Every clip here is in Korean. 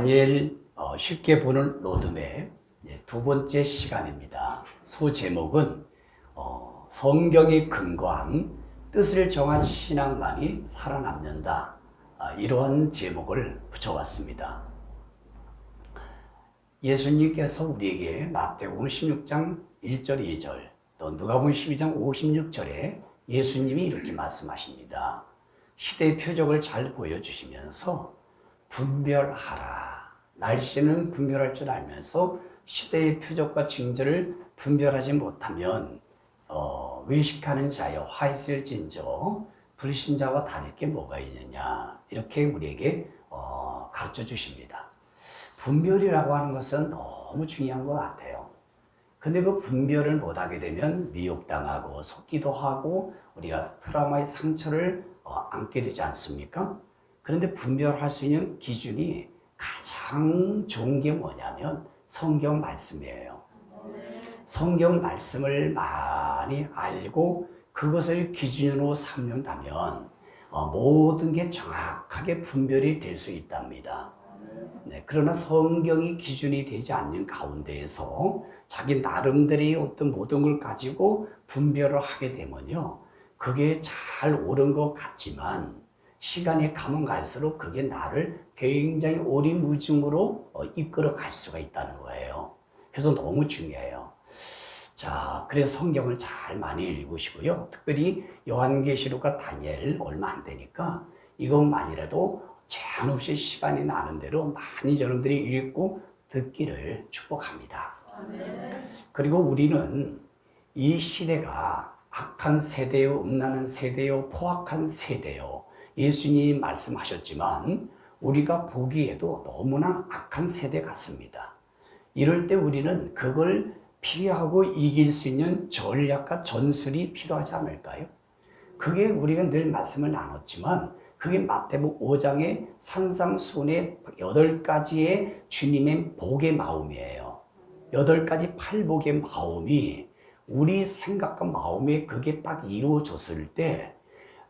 다니엘 쉽게 보는 로드맵 두 번째 시간입니다. 소제목은 성경에 근거한 뜻을 정한 신앙만이 살아남는다. 이러한 제목을 붙여왔습니다. 예수님께서 우리에게 마태복음 16장 1절 2절 또 누가복음 12장 56절에 예수님이 이렇게 말씀하십니다. 시대의 표적을 잘 보여주시면서 분별하라. 날씨는 분별할 줄 알면서 시대의 표적과 징조를 분별하지 못하면 외식하는 자여 화 있을진저 불신자와 다를 게 뭐가 있느냐, 이렇게 우리에게 가르쳐 주십니다. 분별이라고 하는 것은 너무 중요한 것 같아요. 근데 그 분별을 못하게 되면 미혹당하고 속기도 하고 우리가 트라우마의 상처를 안게 되지 않습니까? 그런데 분별할 수 있는 기준이 가장 좋은 게 뭐냐면 성경 말씀이에요. 성경 말씀을 많이 알고 그것을 기준으로 삼는다면 모든 게 정확하게 분별이 될 수 있답니다. 그러나 성경이 기준이 되지 않는 가운데에서 자기 나름대로의 어떤 모든 걸 가지고 분별을 하게 되면요, 그게 잘 옳은 것 같지만 시간이 가면 갈수록 그게 나를 굉장히 오리무중으로 이끌어 갈 수가 있다는 거예요. 그래서 너무 중요해요. 자, 그래서 성경을 잘 많이 읽으시고요. 특별히 요한계시록과 다니엘 얼마 안 되니까 이것만이라도 제한 없이 시간이 나는 대로 많이 여러분들이 읽고 듣기를 축복합니다. 그리고 우리는 이 시대가 악한 세대요, 음란한 세대요, 포악한 세대요. 예수님이 말씀하셨지만 우리가 보기에도 너무나 악한 세대 같습니다. 이럴 때 우리는 그걸 피하고 이길 수 있는 전략과 전술이 필요하지 않을까요? 그게 우리가 늘 말씀을 나눴지만 그게 마태복음 5장의 산상수훈의 8가지의 주님의 복의 마음이에요. 8가지 팔복의 마음이 우리 생각과 마음에 그게 딱 이루어졌을 때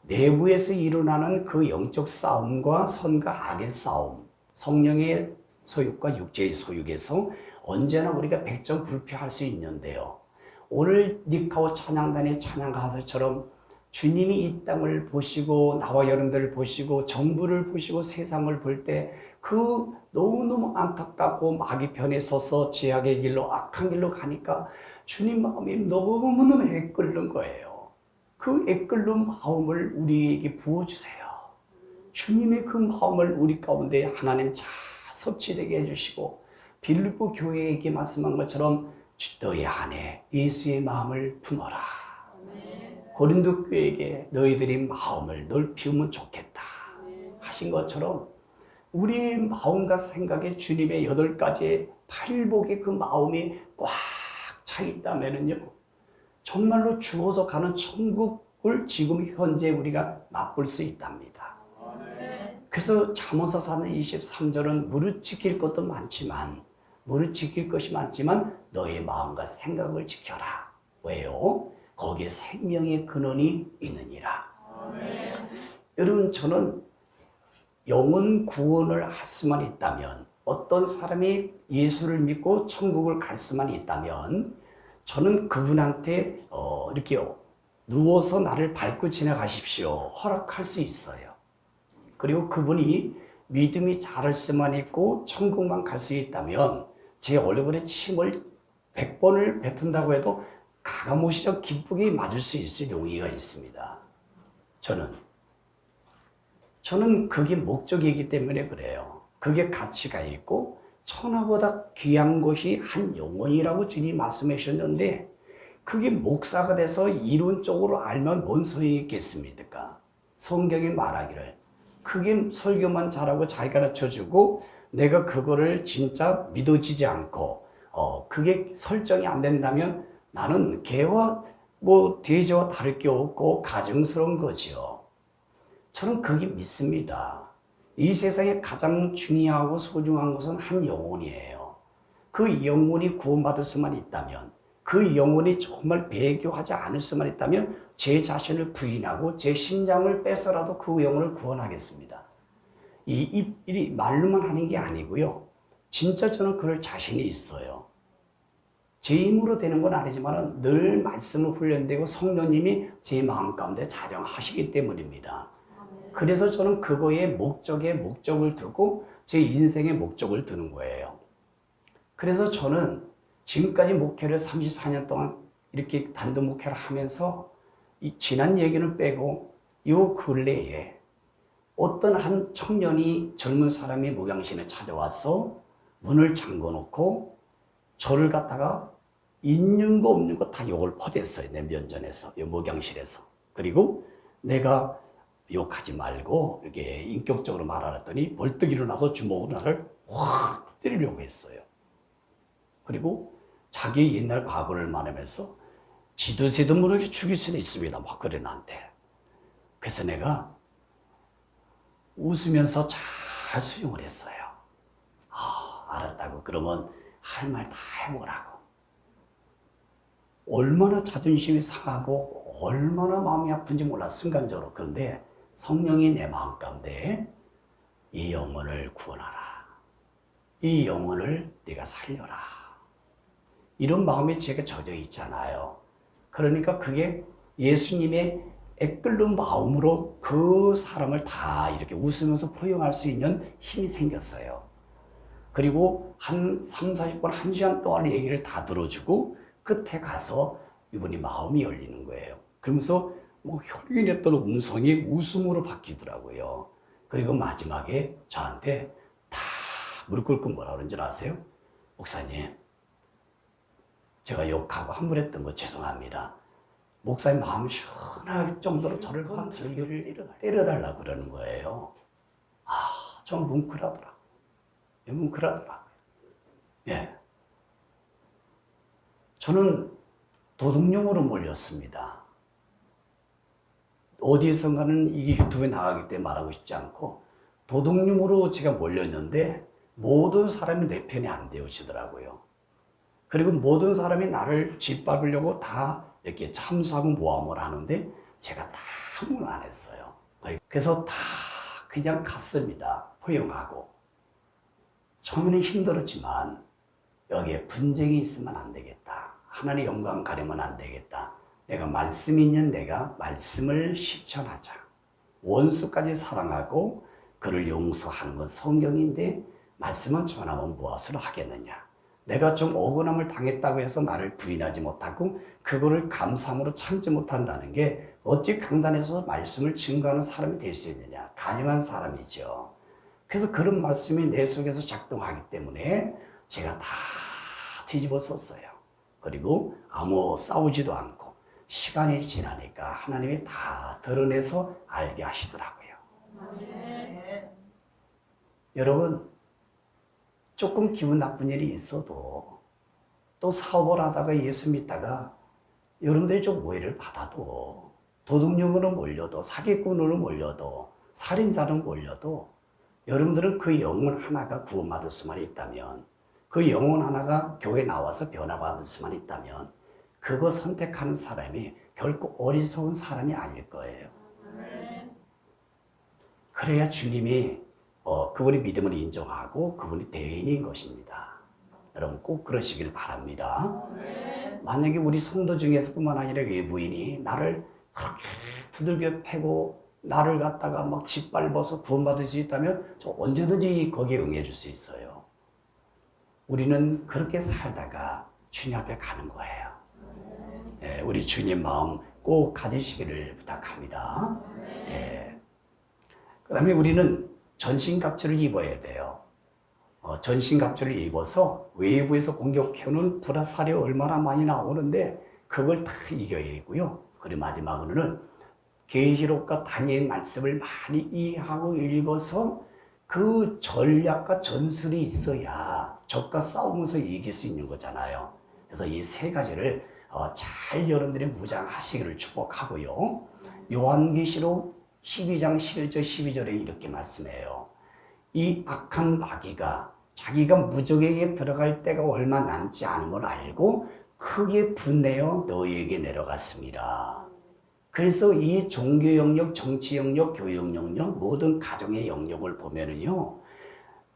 내부에서 일어나는 그 영적 싸움과 선과 악의 싸움, 성령의 소욕과 육체의 소욕에서 언제나 우리가 백전불패할 수 있는데요. 오늘 니카오 찬양단의 찬양 가사처럼 주님이 이 땅을 보시고 나와 여러분들을 보시고 정부를 보시고 세상을 볼 때 그 너무너무 안타깝고 마귀 편에 서서 죄악의 길로 악한 길로 가니까 주님 마음이 너무너무 애끓는 거예요. 그 애끓는 마음을 우리에게 부어주세요. 주님의 그 마음을 우리 가운데 하나님 잘 섭취되게 해주시고 빌립보 교회에게 말씀한 것처럼 너희 안에 예수의 마음을 품어라. 고린도 교회에게 너희들이 마음을 넓히면 좋겠다 하신 것처럼 우리의 마음과 생각에 주님의 8가지의 팔복의 그 마음이 꽉 차 있다면요, 정말로 죽어서 가는 천국을 지금 현재 우리가 맛볼 수 있답니다. 그래서 잠언서 4장 23절은 무릇 지킬 것도 많지만 무릇 지킬 것이 많지만 너의 마음과 생각을 지켜라. 왜요? 거기에 생명의 근원이 있느니라. 여러분, 저는 영혼 구원을 할 수만 있다면, 어떤 사람이 예수를 믿고 천국을 갈 수만 있다면 저는 그분한테 이렇게 누워서 나를 밟고 지나가십시오 허락할 수 있어요. 그리고 그분이 믿음이 자랄 수만 있고 천국만 갈 수 있다면 제 얼굴에 침을 100번을 뱉은다고 해도 가감없이 기쁘게 맞을 수 있을 용의가 있습니다. 저는 그게 목적이기 때문에 그래요. 그게 가치가 있고 천하보다 귀한 것이 한 영혼이라고 주님 말씀해 주셨는데 그게 목사가 돼서 이론적으로 알면 뭔 소용이 있겠습니까? 성경이 말하기를 그게 설교만 잘하고 잘 가르쳐주고 내가 그거를 진짜 믿어지지 않고 그게 설정이 안 된다면 나는 개와 돼지와 다를 게 없고 가증스러운 거지요. 저는 그게 믿습니다. 이 세상에 가장 중요하고 소중한 것은 한 영혼이에요. 그 영혼이 구원받을 수만 있다면, 그 영혼이 정말 배교하지 않을 수만 있다면 제 자신을 부인하고 제 심장을 빼서라도 그 영혼을 구원하겠습니다. 이 말로만 하는 게 아니고요. 진짜 저는 그럴 자신이 있어요. 제 힘으로 되는 건 아니지만 늘 말씀을 훈련되고 성령님이 제 마음 가운데 자정하시기 때문입니다. 그래서 저는 그거에 목적을 두고 제 인생의 목적을 두는 거예요. 그래서 저는 지금까지 목회를 34년 동안 이렇게 단독 목회를 하면서 이 지난 얘기는 빼고 요 근래에 어떤 한 청년이 젊은 사람이 목양신에 찾아와서 문을 잠궈 놓고 저를 갖다가 있는 거 없는 거 다 욕을 퍼댔어요. 내 면전에서, 이 목양실에서. 그리고 내가 욕하지 말고 이렇게 인격적으로 말하랬더니 벌떡 일어나서 주먹으로 나를 확 때리려고 했어요. 그리고 자기 옛날 과거를 말하면서 지도새도 모르게 죽일 수도 있습니다. 막 그래 나한테. 그래서 내가 웃으면서 잘 수용을 했어요. 알았다고. 그러면 할 말 다 해보라고. 얼마나 자존심이 상하고 얼마나 마음이 아픈지 몰라 순간적으로. 그런데 성령이 내 마음 가운데 이 영혼을 구원하라. 이 영혼을 네가 살려라. 이런 마음이 제가 젖어 있잖아요. 그러니까 그게 예수님의 애끓는 마음으로 그 사람을 다 이렇게 웃으면서 포용할 수 있는 힘이 생겼어요. 그리고 한 3, 40분, 1시간 동안 얘기를 다 들어주고 끝에 가서 이분이 마음이 열리는 거예요. 그러면서 뭐 혈기 냈던 음성이 웃음으로 바뀌더라고요. 그리고 마지막에 저한테 다 무릎 꿇고 뭐라 그런지 아세요? 목사님, 제가 욕하고 함부했던 거 죄송합니다. 목사님 마음 시원할 정도로 저를 한 들기를 때려달라고 그러는 거예요. 좀 뭉클하더라고요. 뭉클하더라고요. 예. 저는 도둑놈으로 몰렸습니다. 어디에선가는 이게 유튜브에 나가기 때문에 말하고 싶지 않고 도둑놈으로 제가 몰렸는데 모든 사람이 내 편이 안 되어지더라고요. 그리고 모든 사람이 나를 짓밟으려고 다 이렇게 참수하고 모함을 하는데 제가 다 아무나 안 했어요. 그래서 다 그냥 갔습니다. 포용하고. 처음에는 힘들었지만 여기에 분쟁이 있으면 안 되겠다. 하나님의 영광 가리면 안 되겠다. 내가 말씀이 있는 내가 말씀을 실천하자. 원수까지 사랑하고 그를 용서하는 건 성경인데 말씀은 전하면 무엇으로 하겠느냐. 내가 좀 억울함을 당했다고 해서 나를 부인하지 못하고 그거를 감사함으로 참지 못한다는 게 어찌 강단에서 말씀을 증거하는 사람이 될 수 있느냐. 가증한 사람이죠. 그래서 그런 말씀이 내 속에서 작동하기 때문에 제가 다 뒤집어 썼어요. 그리고 아무 싸우지도 않고 시간이 지나니까 하나님이 다 드러내서 알게 하시더라고요. 네. 여러분, 조금 기분 나쁜 일이 있어도 또 사업을 하다가 예수 믿다가 여러분들이 좀 오해를 받아도 도둑놈으로 몰려도 사기꾼으로 몰려도 살인자로 몰려도 여러분들은 그 영혼 하나가 구원받을 수만 있다면 그 영혼 하나가 교회에 나와서 변화받을 수만 있다면 그거 선택하는 사람이 결코 어리석은 사람이 아닐 거예요. 그래야 주님이 그분의 믿음을 인정하고 그분이 대인인 것입니다. 여러분 꼭 그러시길 바랍니다. 만약에 우리 성도 중에서뿐만 아니라 외부인이 나를 그렇게 두들겨 패고 나를 갖다가 막 짓밟아서 구원받을 수 있다면 저 언제든지 거기에 응해 줄 수 있어요. 우리는 그렇게 살다가 주님 앞에 가는 거예요. 예, 우리 주님 마음 꼭 가지시기를 부탁합니다. 예. 그 다음에 우리는 전신갑주를 입어야 돼요. 전신갑주를 입어서 외부에서 공격해오는 불화살이 얼마나 많이 나오는데 그걸 다 이겨야 되고요. 그리고 마지막으로는 계시록과 다니엘 말씀을 많이 이해하고 읽어서 그 전략과 전술이 있어야 적과 싸우면서 이길 수 있는 거잖아요. 그래서 이 세 가지를 잘 여러분들이 무장하시기를 축복하고요. 요한계시록 12장 11절 12절에 이렇게 말씀해요. 이 악한 마귀가 자기가 무적에게 들어갈 때가 얼마 남지 않은 걸 알고 크게 분내어 너희에게 내려갔습니다. 그래서 이 종교 영역, 정치 영역, 교육 영역, 모든 가정의 영역을 보면은요,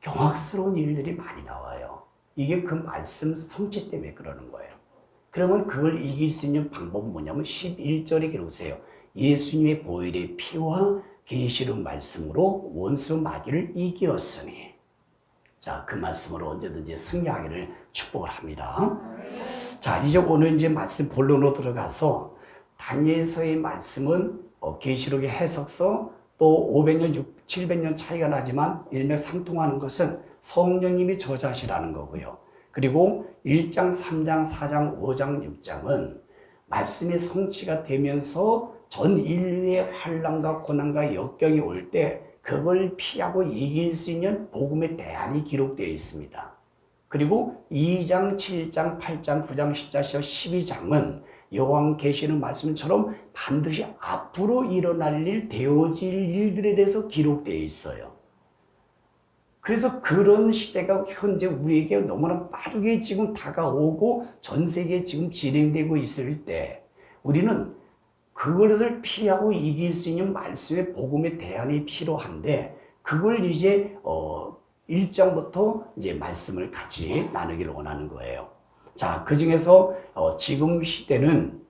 경악스러운 일들이 많이 나와요. 이게 그 말씀 성취 때문에 그러는 거예요. 그러면 그걸 이길 수 있는 방법은 뭐냐면 11절에 기록하세요. 예수님의 보혈의 피와 계시록 말씀으로 원수 마귀를 이기었으니. 자, 그 말씀으로 언제든지 승리하기를 축복을 합니다. 자, 이제 오늘 이제 말씀 본론으로 들어가서 다니엘서의 말씀은 계시록의 해석서 또 500년, 700년 차이가 나지만 일맥상통하는 것은 성령님이 저자시라는 거고요. 그리고 1장, 3장, 4장, 5장, 6장은 말씀의 성취가 되면서 전 인류의 환난과 고난과 역경이 올 때 그걸 피하고 이길 수 있는 복음의 대안이 기록되어 있습니다. 그리고 2장, 7장, 8장, 9장, 10장, 12장은 요한계시록 말씀처럼 반드시 앞으로 일어날 일, 되어질 일들에 대해서 기록되어 있어요. 그래서 그런 시대가 현재 우리에게 너무나 빠르게 지금 다가오고 전 세계에 지금 진행되고 있을 때 우리는 그것을 피하고 이길 수 있는 말씀의 복음의 대안이 필요한데 그걸 이제 1장부터 이제 말씀을 같이 나누기를 원하는 거예요. 자, 그 중에서 지금 시대는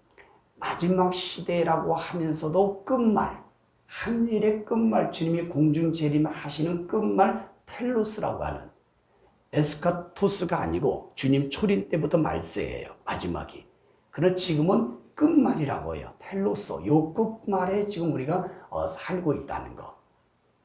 마지막 시대라고 하면서도 끝말, 한일의 끝말, 주님이 공중 재림하시는 끝말 텔로스라고 하는 에스카토스가 아니고 주님 초림 때부터 말세예요. 마지막이. 그러나 지금은 끝말이라고 해요. 텔로스. 요 끝말에 지금 우리가 살고 있다는 거.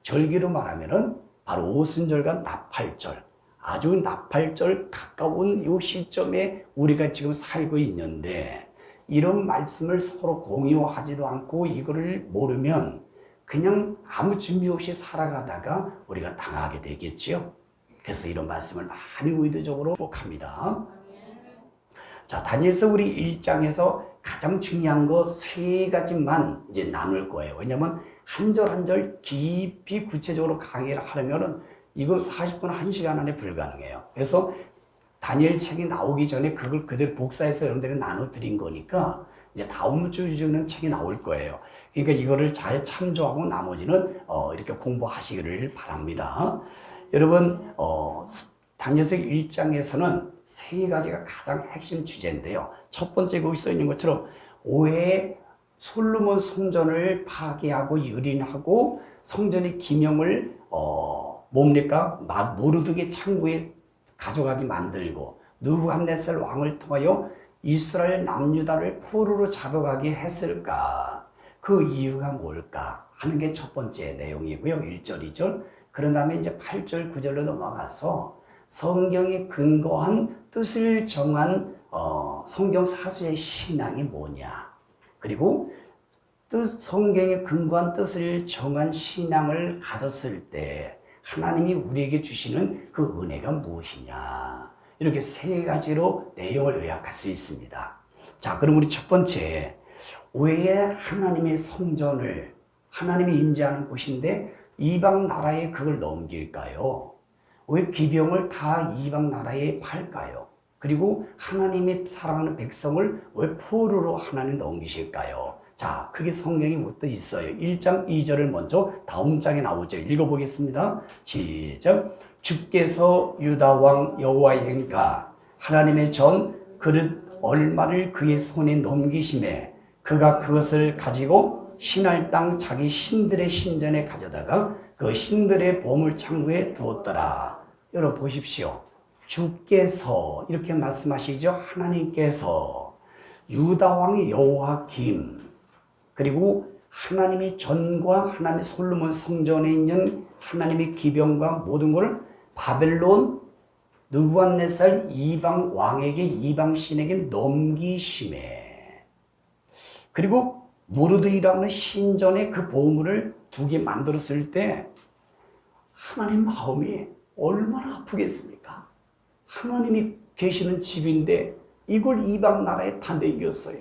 절기로 말하면은 바로 오순절과 나팔절. 아주 나팔절 가까운 요 시점에 우리가 지금 살고 있는데 이런 말씀을 서로 공유하지도 않고 이거를 모르면 그냥 아무 준비 없이 살아가다가 우리가 당하게 되겠지요. 그래서 이런 말씀을 많이 의도적으로 복합니다. 자, 다니엘서 우리 1장에서 가장 중요한 거 세 가지만 이제 나눌 거예요. 왜냐면 한 절 한 절 깊이 구체적으로 강의를 하려면은 이거 40분 1시간 안에 불가능해요. 그래서 다니엘 책이 나오기 전에 그걸 그대로 복사해서 여러분들이 나눠드린 거니까 이제 다음 주에는 책이 나올 거예요. 그러니까 이거를 잘 참조하고 나머지는 이렇게 공부하시기를 바랍니다. 여러분, 다니엘서 1장에서는 세 가지가 가장 핵심 주제인데요. 첫 번째 거기 써 있는 것처럼 오해의 솔로몬 성전을 파괴하고 유린하고 성전의 기명을 뭡니까? 모르드게 창고에 가져가게 만들고 느부갓네살 왕을 통하여 이스라엘 남유다를 포로로 잡아가게 했을까? 그 이유가 뭘까? 하는 게 첫 번째 내용이고요. 1절, 2절. 그런 다음에 이제 8절, 9절로 넘어가서 성경에 근거한 뜻을 정한 성경 사수의 신앙이 뭐냐? 그리고 성경에 근거한 뜻을 정한 신앙을 가졌을 때 하나님이 우리에게 주시는 그 은혜가 무엇이냐? 이렇게 세 가지로 내용을 요약할 수 있습니다. 자, 그럼 우리 첫 번째, 왜 하나님의 성전을 하나님이 임재하는 곳인데 이방 나라에 그걸 넘길까요? 왜 기병을 다 이방 나라에 팔까요? 그리고 하나님의 사랑하는 백성을 왜 포로로 하나님 넘기실까요? 자, 그게 성경에 묻어 있어요. 1장 2절을 먼저 다음 장에 나오죠. 읽어보겠습니다. 시작. 주께서 유다 왕 여호와의 행가 하나님의 전 그릇 얼마를 그의 손에 넘기심에 그가 그것을 가지고 신할 땅 자기 신들의 신전에 가져다가 그 신들의 보물 창고에 두었더라. 여러분 보십시오. 주께서 이렇게 말씀하시죠. 하나님께서 유다 왕 여호와김 그리고 하나님의 전과 하나님의 솔로몬 성전에 있는 하나님의 기병과 모든 것을 바벨론 느부갓네살 이방 왕에게 이방 신에게 넘기심에 그리고 모르드이라는 신전에 그 보물을 두게 만들었을 때 하나님 마음이 얼마나 아프겠습니까? 하나님이 계시는 집인데 이걸 이방 나라에 다 넘겼어요.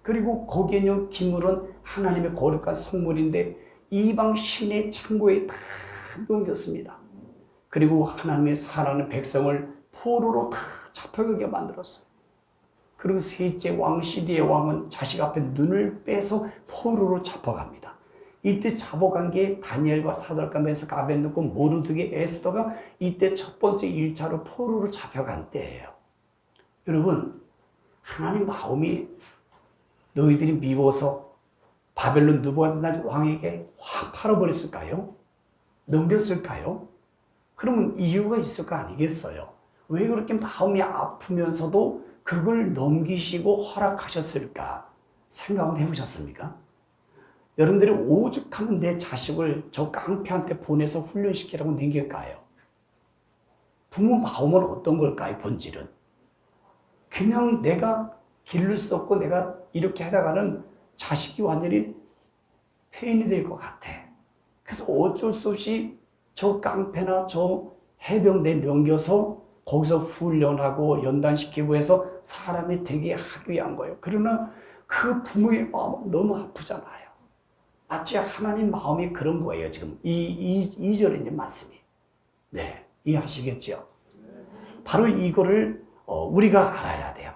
그리고 거기에 있는 기물은 하나님의 거룩한 성물인데 이방 신의 창고에 다 넘겼습니다. 그리고 하나님의 사랑하는 백성을 포로로 다 잡혀가게 만들었어요. 그리고 셋째 왕 시디의 왕은 자식 앞에 눈을 빼서 포로로 잡아갑니다. 이때 잡아간 게 다니엘과 사드락과 메삭과 아벳느고 모르드게 에스더가 이때 첫 번째 1차로 포로로 잡혀간 때예요. 여러분, 하나님 마음이 너희들이 미워서 바벨론 느부갓네살 왕에게 확 팔아버렸을까요? 넘겼을까요? 그러면 이유가 있을 거 아니겠어요? 왜 그렇게 마음이 아프면서도 그걸 넘기시고 허락하셨을까? 생각을 해보셨습니까? 여러분들이 오죽하면 내 자식을 저 깡패한테 보내서 훈련시키라고 넘길까요? 부모 마음은 어떤 걸까요? 본질은 그냥 내가 기를 수 없고 내가 이렇게 하다가는 자식이 완전히 폐인이 될 것 같아. 그래서 어쩔 수 없이 저 깡패나 저 해병대 넘겨서 거기서 훈련하고 연단시키고 해서 사람이 되게 하기 위한 거예요. 그러나 그 부모의 마음은 너무 아프잖아요. 마치 하나님 마음이 그런 거예요. 지금 이 절에 있는 말씀이. 네, 이해하시겠죠? 바로 이거를 우리가 알아야 돼요.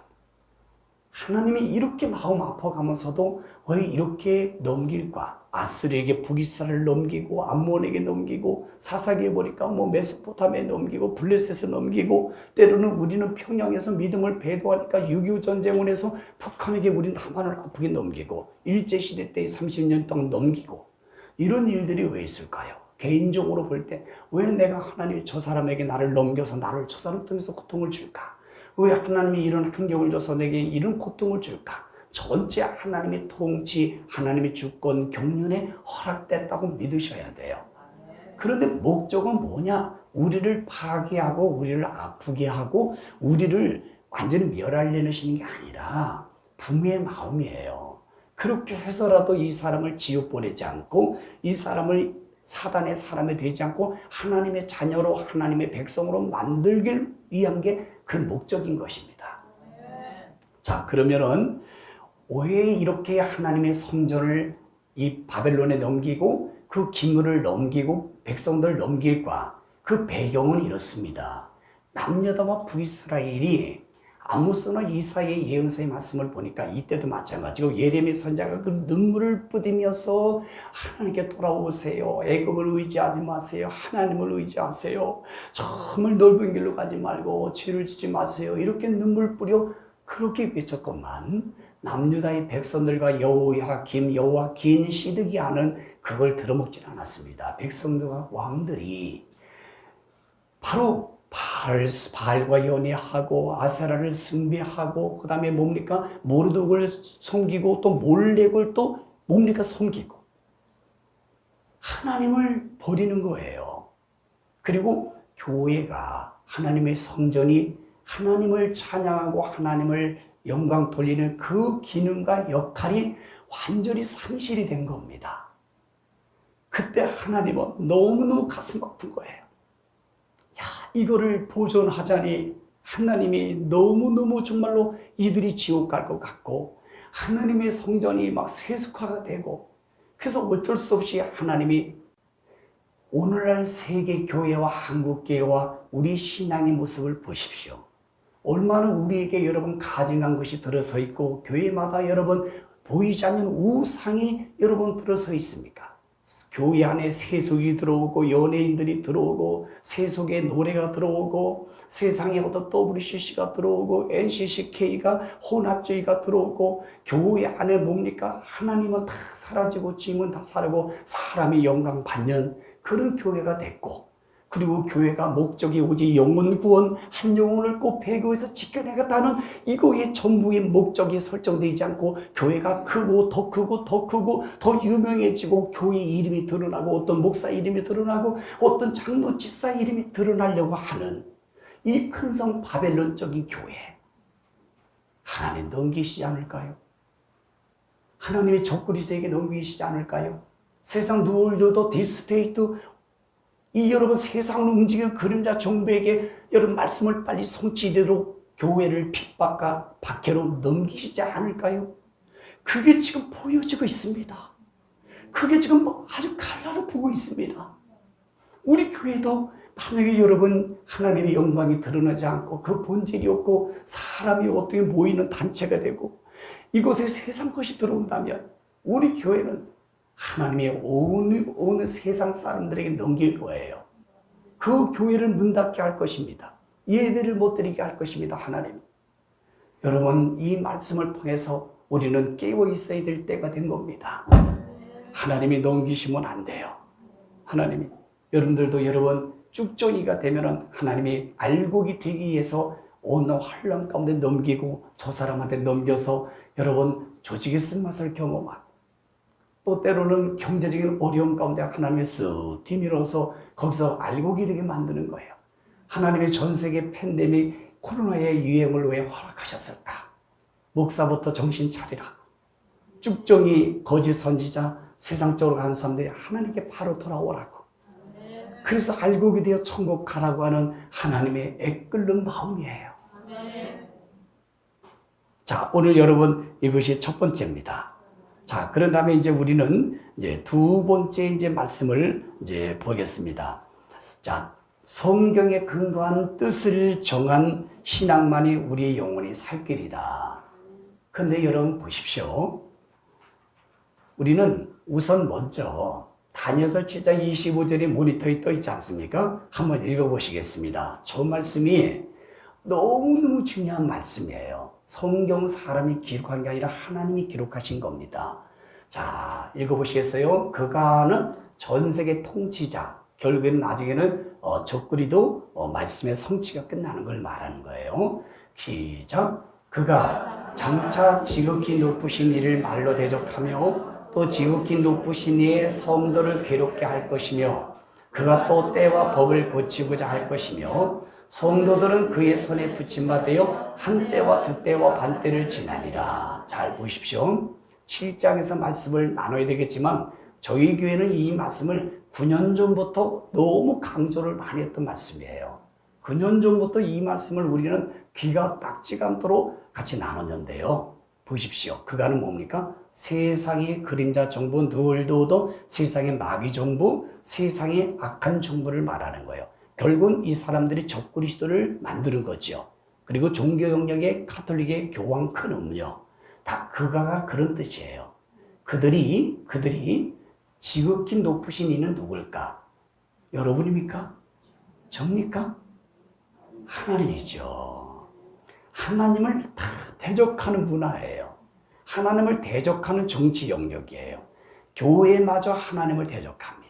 하나님이 이렇게 마음 아파가면서도 왜 이렇게 넘길까? 아스리에게 북이스라엘을 넘기고 암몬에게 넘기고 사사기에 보니까 뭐 메소포타미아에 넘기고 블레셋에 넘기고 때로는 우리는 평양에서 믿음을 배도하니까 6.25 전쟁을 해서 북한에게 우리 남한을 아프게 넘기고 일제시대 때 30년 동안 넘기고 이런 일들이 왜 있을까요? 개인적으로 볼 때 왜 내가 하나님이 저 사람에게 나를 넘겨서 나를 저 사람 통해서 고통을 줄까? 왜 하나님이 이런 환경을 줘서 내게 이런 고통을 줄까? 전체 하나님의 통치, 하나님의 주권, 경륜에 허락됐다고 믿으셔야 돼요. 그런데 목적은 뭐냐? 우리를 파괴하고 우리를 아프게 하고 우리를 완전히 멸하려는 게 아니라 부모의 마음이에요. 그렇게 해서라도 이 사람을 지옥 보내지 않고 이 사람을 사단의 사람이 되지 않고 하나님의 자녀로 하나님의 백성으로 만들길 위한 게 그 목적인 것입니다. 자, 그러면은 왜 이렇게 하나님의 성전을 이 바벨론에 넘기고 그 기물을 넘기고 백성들을 넘길까? 그 배경은 이렇습니다. 남유다와 북이스라엘이 아모스나 이사야의 예언서의 말씀을 보니까 이때도 마찬가지고 예레미야 선지자가 그 눈물을 뿌리면서 하나님께 돌아오세요. 애굽을 의지하지 마세요. 하나님을 의지하세요. 정말 넓은 길로 가지 말고 죄를 짓지 마세요. 이렇게 눈물 뿌려 그렇게 외쳤건만 남유다의 백성들과 여호와긴 시드기야는 그걸 들어먹지 않았습니다. 백성들과 왕들이 바로 바알과 연애하고 아세라를 숭배하고 그 다음에 뭡니까? 모르독을 섬기고 또 몰렉을 또 뭡니까? 섬기고 하나님을 버리는 거예요. 그리고 교회가 하나님의 성전이 하나님을 찬양하고 하나님을 영광 돌리는 그 기능과 역할이 완전히 상실이 된 겁니다. 그때 하나님은 너무너무 가슴 아픈 거예요. 이거를 보존하자니 하나님이 너무너무 정말로 이들이 지옥 갈 것 같고 하나님의 성전이 막 세속화가 되고 그래서 어쩔 수 없이 하나님이 오늘날 세계 교회와 한국 교회와 우리 신앙의 모습을 보십시오. 얼마나 우리에게 여러분 가증한 것이 들어서 있고 교회마다 여러분 보이지 않는 우상이 여러분 들어서 있습니까? 교회 안에 세속이 들어오고 연예인들이 들어오고 세속의 노래가 들어오고 세상에 어떤 WCC가 들어오고 NCCK가 혼합주의가 들어오고 교회 안에 뭡니까? 하나님은 다 사라지고 주님은 다 사라지고 사람이 영광 받는 그런 교회가 됐고 그리고 교회가 목적이 오직 영혼 구원, 한 영혼을 꼭 배교해서 지켜내겠다는 이거의 전부의 목적이 설정되지 않고 교회가 크고 더 크고 더 크고 더 유명해지고 교회 이름이 드러나고 어떤 목사 이름이 드러나고 어떤 장로 집사 이름이 드러나려고 하는 이 큰 성 바벨론적인 교회 하나님 넘기시지 않을까요? 하나님의 적그리스도에게 넘기시지 않을까요? 세상 누울려도 딥스테이트 이 여러분 세상을 움직이는 그림자 정부에게 여러분 말씀을 빨리 성취되도록 교회를 핍박과 박해로 넘기시지 않을까요? 그게 지금 보여지고 있습니다. 그게 지금 아주 칼날을 보고 있습니다. 우리 교회도 만약에 여러분 하나님의 영광이 드러나지 않고 그 본질이 없고 사람이 어떻게 모이는 단체가 되고 이곳에 세상 것이 들어온다면 우리 교회는 하나님이 어느 세상 사람들에게 넘길 거예요. 그 교회를 문 닫게 할 것입니다. 예배를 못 드리게 할 것입니다. 하나님. 여러분, 이 말씀을 통해서 우리는 깨어 있어야 될 때가 된 겁니다. 하나님이 넘기시면 안 돼요. 하나님이, 여러분들도 여러분 쭉정이가 되면은 하나님이 알곡이 되기 위해서 어느 환란 가운데 넘기고 저 사람한테 넘겨서 여러분 조직의 쓴맛을 경험하고 또 때로는 경제적인 어려움 가운데 하나님이 쓱 뒤밀어서 거기서 알곡이 되게 만드는 거예요. 하나님의 전 세계 팬데믹 코로나의 유행을 왜 허락하셨을까? 목사부터 정신 차리라. 쭉정이 거짓 선지자 세상적으로 가는 사람들이 하나님께 바로 돌아오라고. 그래서 알곡이 되어 천국 가라고 하는 하나님의 애끓는 마음이에요. 자, 오늘 여러분 이것이 첫 번째입니다. 자, 그런 다음에 이제 우리는 이제 두 번째 이제 말씀을 이제 보겠습니다. 자, 성경에 근거한 뜻을 정한 신앙만이 우리의 영혼이 살 길이다. 근데 여러분 보십시오. 우리는 우선 먼저 다니엘서 7장 25절에 모니터에 떠 있지 않습니까? 한번 읽어보시겠습니다. 저 말씀이 너무너무 중요한 말씀이에요. 성경 사람이 기록한 게 아니라 하나님이 기록하신 겁니다. 자, 읽어보시겠어요? 그가는 전 세계 통치자. 결국에는 나중에는 적그리도 말씀의 성취가 끝나는 걸 말하는 거예요. 시작. 그가 장차 지극히 높으신 이를 말로 대적하며 또 지극히 높으신 이의 성도를 괴롭게 할 것이며 그가 또 때와 법을 고치고자 할 것이며 성도들은 그의 손에 붙임받아 한 때와 두 때와 반 때를 지나리라. 잘 보십시오. 7장에서 말씀을 나눠야 되겠지만 저희 교회는 이 말씀을 9년 전부터 너무 강조를 많이 했던 말씀이에요. 9년 전부터 이 말씀을 우리는 귀가 딱지가 않도록 같이 나눴는데요. 보십시오. 그가는 뭡니까? 세상의 그림자 정부, 누울도도 세상의 마귀 정부, 세상의 악한 정부를 말하는 거예요. 결국은 이 사람들이 적그리스도를 만드는 거죠. 그리고 종교 영역의 가톨릭의 교황 큰 음료. 다 그가가 그런 뜻이에요. 그들이 지극히 높으신 이는 누굴까? 여러분입니까? 접니까? 하나님이죠. 하나님을 다 대적하는 문화예요. 하나님을 대적하는 정치 영역이에요. 교회마저 하나님을 대적합니다.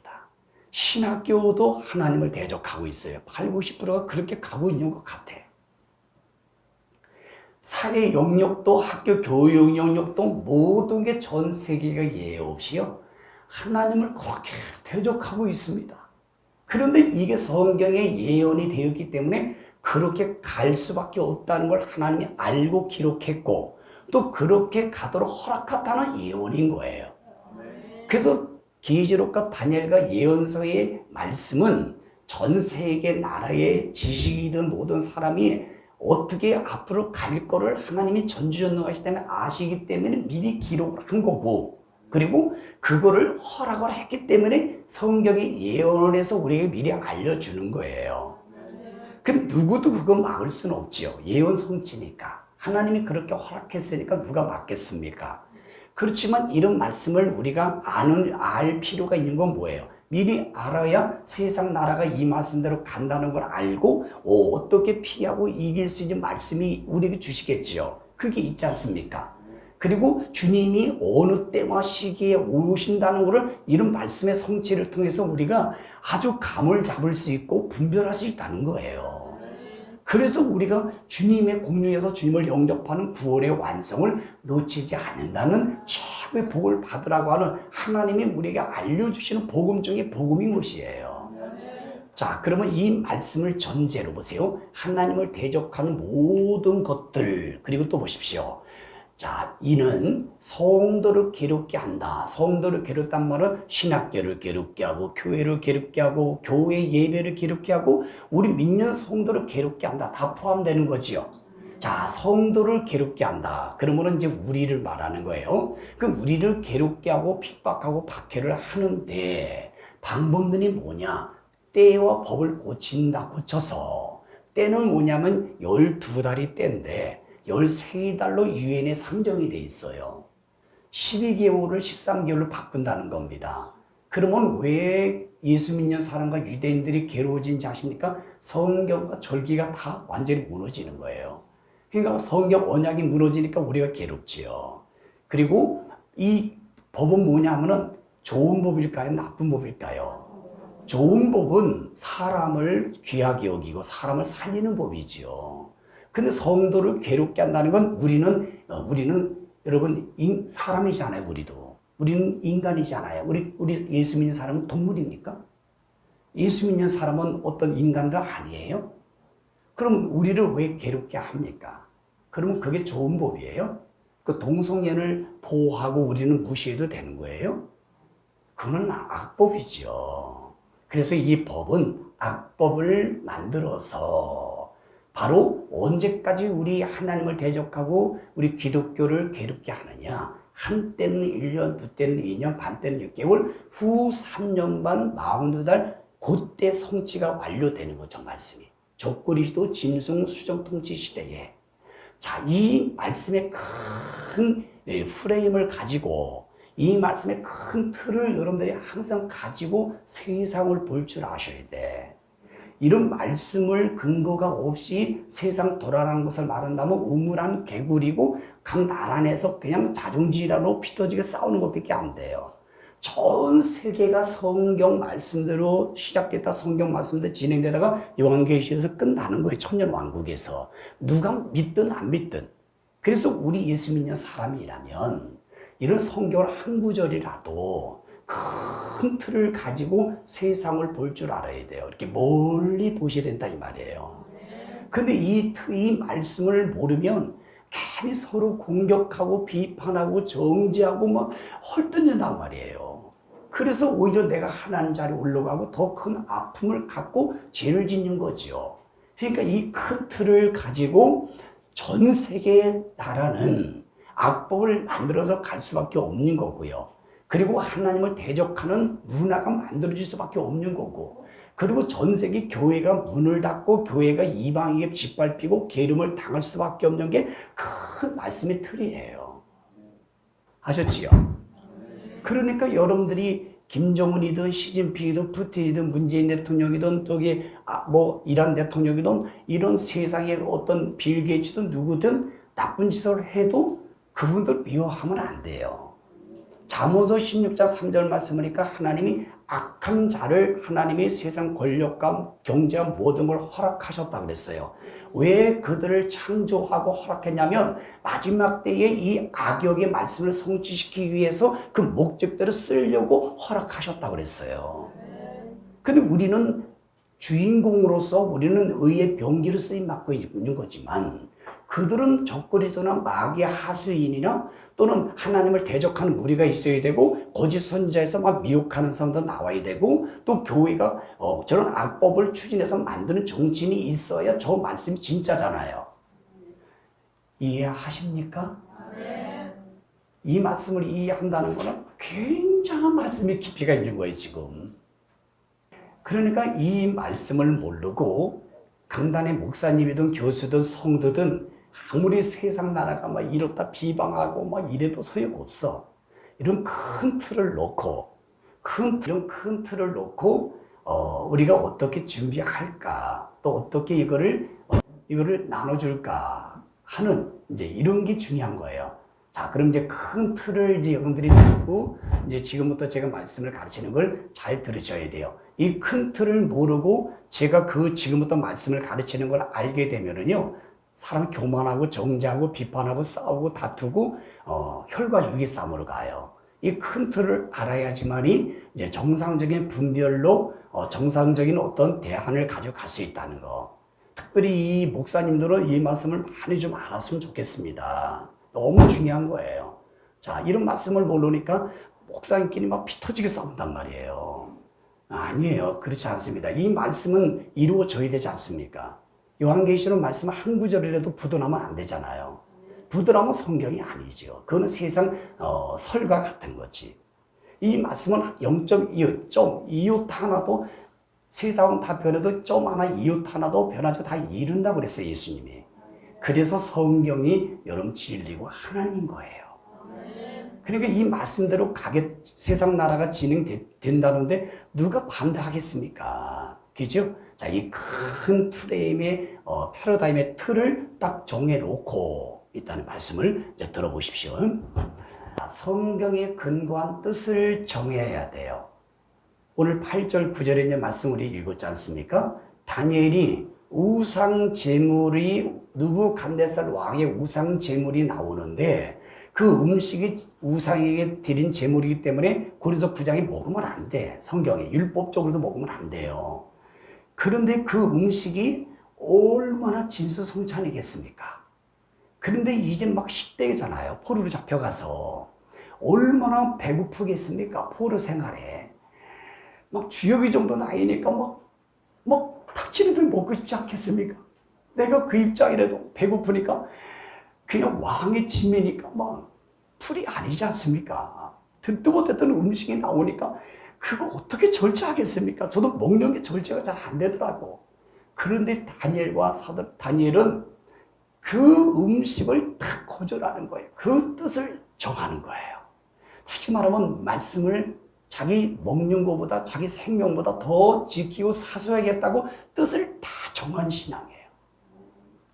신학교도 하나님을 대적하고 있어요. 80, 90%가 그렇게 가고 있는 것 같아. 사회 영역도 학교 교육 영역도 모든 게 전 세계가 예외 없이요. 하나님을 그렇게 대적하고 있습니다. 그런데 이게 성경에 예언이 되었기 때문에 그렇게 갈 수밖에 없다는 걸 하나님이 알고 기록했고 또 그렇게 가도록 허락했다는 예언인 거예요. 그래서 계시록과 다니엘과 예언서의 말씀은 전 세계 나라의 지식이든 모든 사람이 어떻게 앞으로 갈 거를 하나님이 전지전능하시기 때문에 아시기 때문에 미리 기록을 한 거고 그리고 그거를 허락을 했기 때문에 성경이 예언을 해서 우리에게 미리 알려주는 거예요. 그럼 누구도 그거 막을 수는 없지요. 예언 성취니까. 하나님이 그렇게 허락했으니까 누가 막겠습니까? 그렇지만 이런 말씀을 우리가 알 필요가 있는 건 뭐예요? 미리 알아야 세상 나라가 이 말씀대로 간다는 걸 알고 어떻게 피하고 이길 수 있는 말씀이 우리에게 주시겠지요. 그게 있지 않습니까? 그리고 주님이 어느 때와 시기에 오신다는 것을 이런 말씀의 성취를 통해서 우리가 아주 감을 잡을 수 있고 분별할 수 있다는 거예요. 그래서 우리가 주님의 공중에서 주님을 영접하는 구원의 완성을 놓치지 않는다는 최고의 복을 받으라고 하는 하나님이 우리에게 알려주시는 복음 중에 복음인 것이에요. 자, 그러면 이 말씀을 전제로 보세요. 하나님을 대적하는 모든 것들, 그리고 또 보십시오. 자, 이는 성도를 괴롭게 한다. 성도를 괴롭단 말은 신학교를 괴롭게 하고 교회를 괴롭게 하고 교회 예배를 괴롭게 하고 우리 믿는 성도를 괴롭게 한다. 다 포함되는 거지요. 자, 성도를 괴롭게 한다. 그러면은 이제 우리를 말하는 거예요. 그 우리를 괴롭게 하고 핍박하고 박해를 하는데 방법들이 뭐냐? 때와 법을 고쳐서 때는 뭐냐면 12달이 때인데 13달로 유엔에 상정이 돼 있어요. 12개월을 13개월로 바꾼다는 겁니다. 그러면 왜 예수 믿는 사람과 유대인들이 괴로워진지 아십니까? 성경과 절기가 다 완전히 무너지는 거예요. 그러니까 성경 언약이 무너지니까 우리가 괴롭지요. 그리고 이 법은 뭐냐면은 좋은 법일까요? 나쁜 법일까요? 좋은 법은 사람을 귀하게 여기고 사람을 살리는 법이지요. 근데 성도를 괴롭게 한다는 건 우리는 여러분 사람이잖아요. 우리는 인간이잖아요. 우리 예수 믿는 사람은 동물입니까? 예수 믿는 사람은 어떤 인간도 아니에요? 그럼 우리를 왜 괴롭게 합니까? 그러면 그게 좋은 법이에요? 그 동성애를 보호하고 우리는 무시해도 되는 거예요? 그건 악법이죠. 그래서 이 법은 악법을 만들어서 바로 언제까지 우리 하나님을 대적하고 우리 기독교를 괴롭게 하느냐. 한때는 1년, 두때는 2년, 반때는 6개월, 후 3년 반, 42달, 그때 성취가 완료되는 거죠, 말씀이. 적그리스도 짐승 수정 통치 시대에. 자, 이 말씀의 큰 프레임을 가지고 이 말씀의 큰 틀을 여러분들이 항상 가지고 세상을 볼 줄 아셔야 돼. 이런 말씀을 근거가 없이 세상 돌아가는 것을 말한다면 우물한 개구리고 각 나라 안에서 그냥 자중질환으로 피 터지게 싸우는 것밖에 안 돼요. 전 세계가 성경 말씀대로 시작됐다 성경 말씀대로 진행되다가 요한계시에서 끝나는 거예요. 천년왕국에서. 누가 믿든 안 믿든. 그래서 우리 예수 믿는 사람이라면 이런 성경을 한 구절이라도 큰 틀을 가지고 세상을 볼 줄 알아야 돼요. 이렇게 멀리 보셔야 된다 이 말이에요. 근데 이 말씀을 모르면 괜히 서로 공격하고 비판하고 정죄하고 막 헐뜯는단 말이에요. 그래서 오히려 내가 하나님 자리에 올라가고 더 큰 아픔을 갖고 죄를 짓는 거지요. 그러니까 이 큰 틀을 가지고 전 세계의 나라는 악법을 만들어서 갈 수밖에 없는 거고요. 그리고 하나님을 대적하는 문화가 만들어질 수밖에 없는 거고, 그리고 전 세계 교회가 문을 닫고 교회가 이방에게 짓밟히고 게으름을 당할 수밖에 없는 게 큰 말씀의 틀이에요. 아셨지요? 그러니까 여러분들이 김정은이든 시진핑이든 푸틴이든 문재인 대통령이든 저기 이란 대통령이든 이런 세상에 어떤 빌 게이츠든 누구든 나쁜 짓을 해도 그분들 미워하면 안 돼요. 잠언서 16장 3절 말씀하니까 하나님이 악한 자를 하나님이 세상 권력과 경제와 모든 걸 허락하셨다 그랬어요. 왜 그들을 창조하고 허락했냐면 마지막 때에 이 악역의 말씀을 성취시키기 위해서 그 목적대로 쓰려고 허락하셨다 그랬어요. 근데 우리는 주인공으로서 우리는 의의 병기를 쓰임 맡고 있는 거지만 그들은 적그리스도나 마귀의 하수인이나 또는 하나님을 대적하는 무리가 있어야 되고 거짓 선지자에서 막 미혹하는 사람도 나와야 되고 또 교회가 저런 악법을 추진해서 만드는 정치인이 있어야 저 말씀이 진짜잖아요. 이해하십니까? 네. 이 말씀을 이해한다는 것은 굉장한 말씀의 깊이가 있는 거예요 지금. 그러니까 이 말씀을 모르고 강단의 목사님이든 교수든 성도든 아무리 세상 나라가 막 이렇다 비방하고 막 이래도 소용없어. 이런 큰 틀을 놓고 이런 큰 틀을 놓고 우리가 어떻게 준비할까 또 어떻게 이거를 나눠줄까 하는 이제 이런 게 중요한 거예요. 자, 그럼 이제 큰 틀을 이제 여러분들이 듣고 이제 지금부터 제가 말씀을 가르치는 걸 잘 들으셔야 돼요. 이 큰 틀을 모르고 제가 지금부터 말씀을 가르치는 걸 알게 되면은요, 사람 교만하고 정죄하고 비판하고 싸우고 다투고 혈과 육의 싸움으로 가요. 이 큰 틀을 알아야지만이 이제 정상적인 분별로 정상적인 어떤 대안을 가져갈 수 있다는 거. 특별히 이 목사님들은 이 말씀을 많이 좀 알았으면 좋겠습니다. 너무 중요한 거예요. 자, 이런 말씀을 모르니까 목사님끼리 막 피 터지게 싸운단 말이에요. 아니에요. 그렇지 않습니다. 이 말씀은 이루어져야 되지 않습니까? 요한계시록 말씀 한 구절이라도 부도나면 안 되잖아요. 부도나면 성경이 아니죠. 그거는 세상 설과 같은 거지. 이 말씀은 0.2, 점 이웃 하나도 세상은 다 변해도 점 하나 이웃 하나도 변하지 다 이룬다고 그랬어요 예수님이. 그래서 성경이 여러분 진리고 하나님인 거예요. 그러니까 이 말씀대로 세상 나라가 진행된다는데 누가 반대하겠습니까? 그죠? 자, 이 큰 프레임의, 패러다임의 틀을 딱 정해놓고 있다는 말씀을 이제 들어보십시오. 성경에 근거한 뜻을 정해야 돼요. 오늘 8절, 9절에 있는 말씀 우리 읽었지 않습니까? 다니엘이 우상 제물이 느부갓네살 왕의 우상 제물이 나오는데 그 음식이 우상에게 드린 제물이기 때문에 고린도 9장에 먹으면 안 돼. 성경에 율법적으로도 먹으면 안 돼요. 그런데 그 음식이 얼마나 진수성찬이겠습니까? 그런데 이제 막 10대잖아요. 포로로 잡혀가서 얼마나 배고프겠습니까? 포로 생활에 막 주엽이 정도 나이니까 막 탁치는 듯 먹고 싶지 않겠습니까? 내가 그 입장이라도 배고프니까 그냥 왕의 짐이니까 막 풀이 아니지 않습니까? 듣도 못했던 음식이 나오니까 그거 어떻게 절제하겠습니까? 저도 먹는 게 절제가 잘 안 되더라고. 그런데 다니엘은 그 음식을 다 거절하는 거예요. 그 뜻을 정하는 거예요. 다시 말하면 말씀을 자기 먹는 것보다 자기 생명보다 더 지키고 사수하겠다고 뜻을 다 정한 신앙이에요.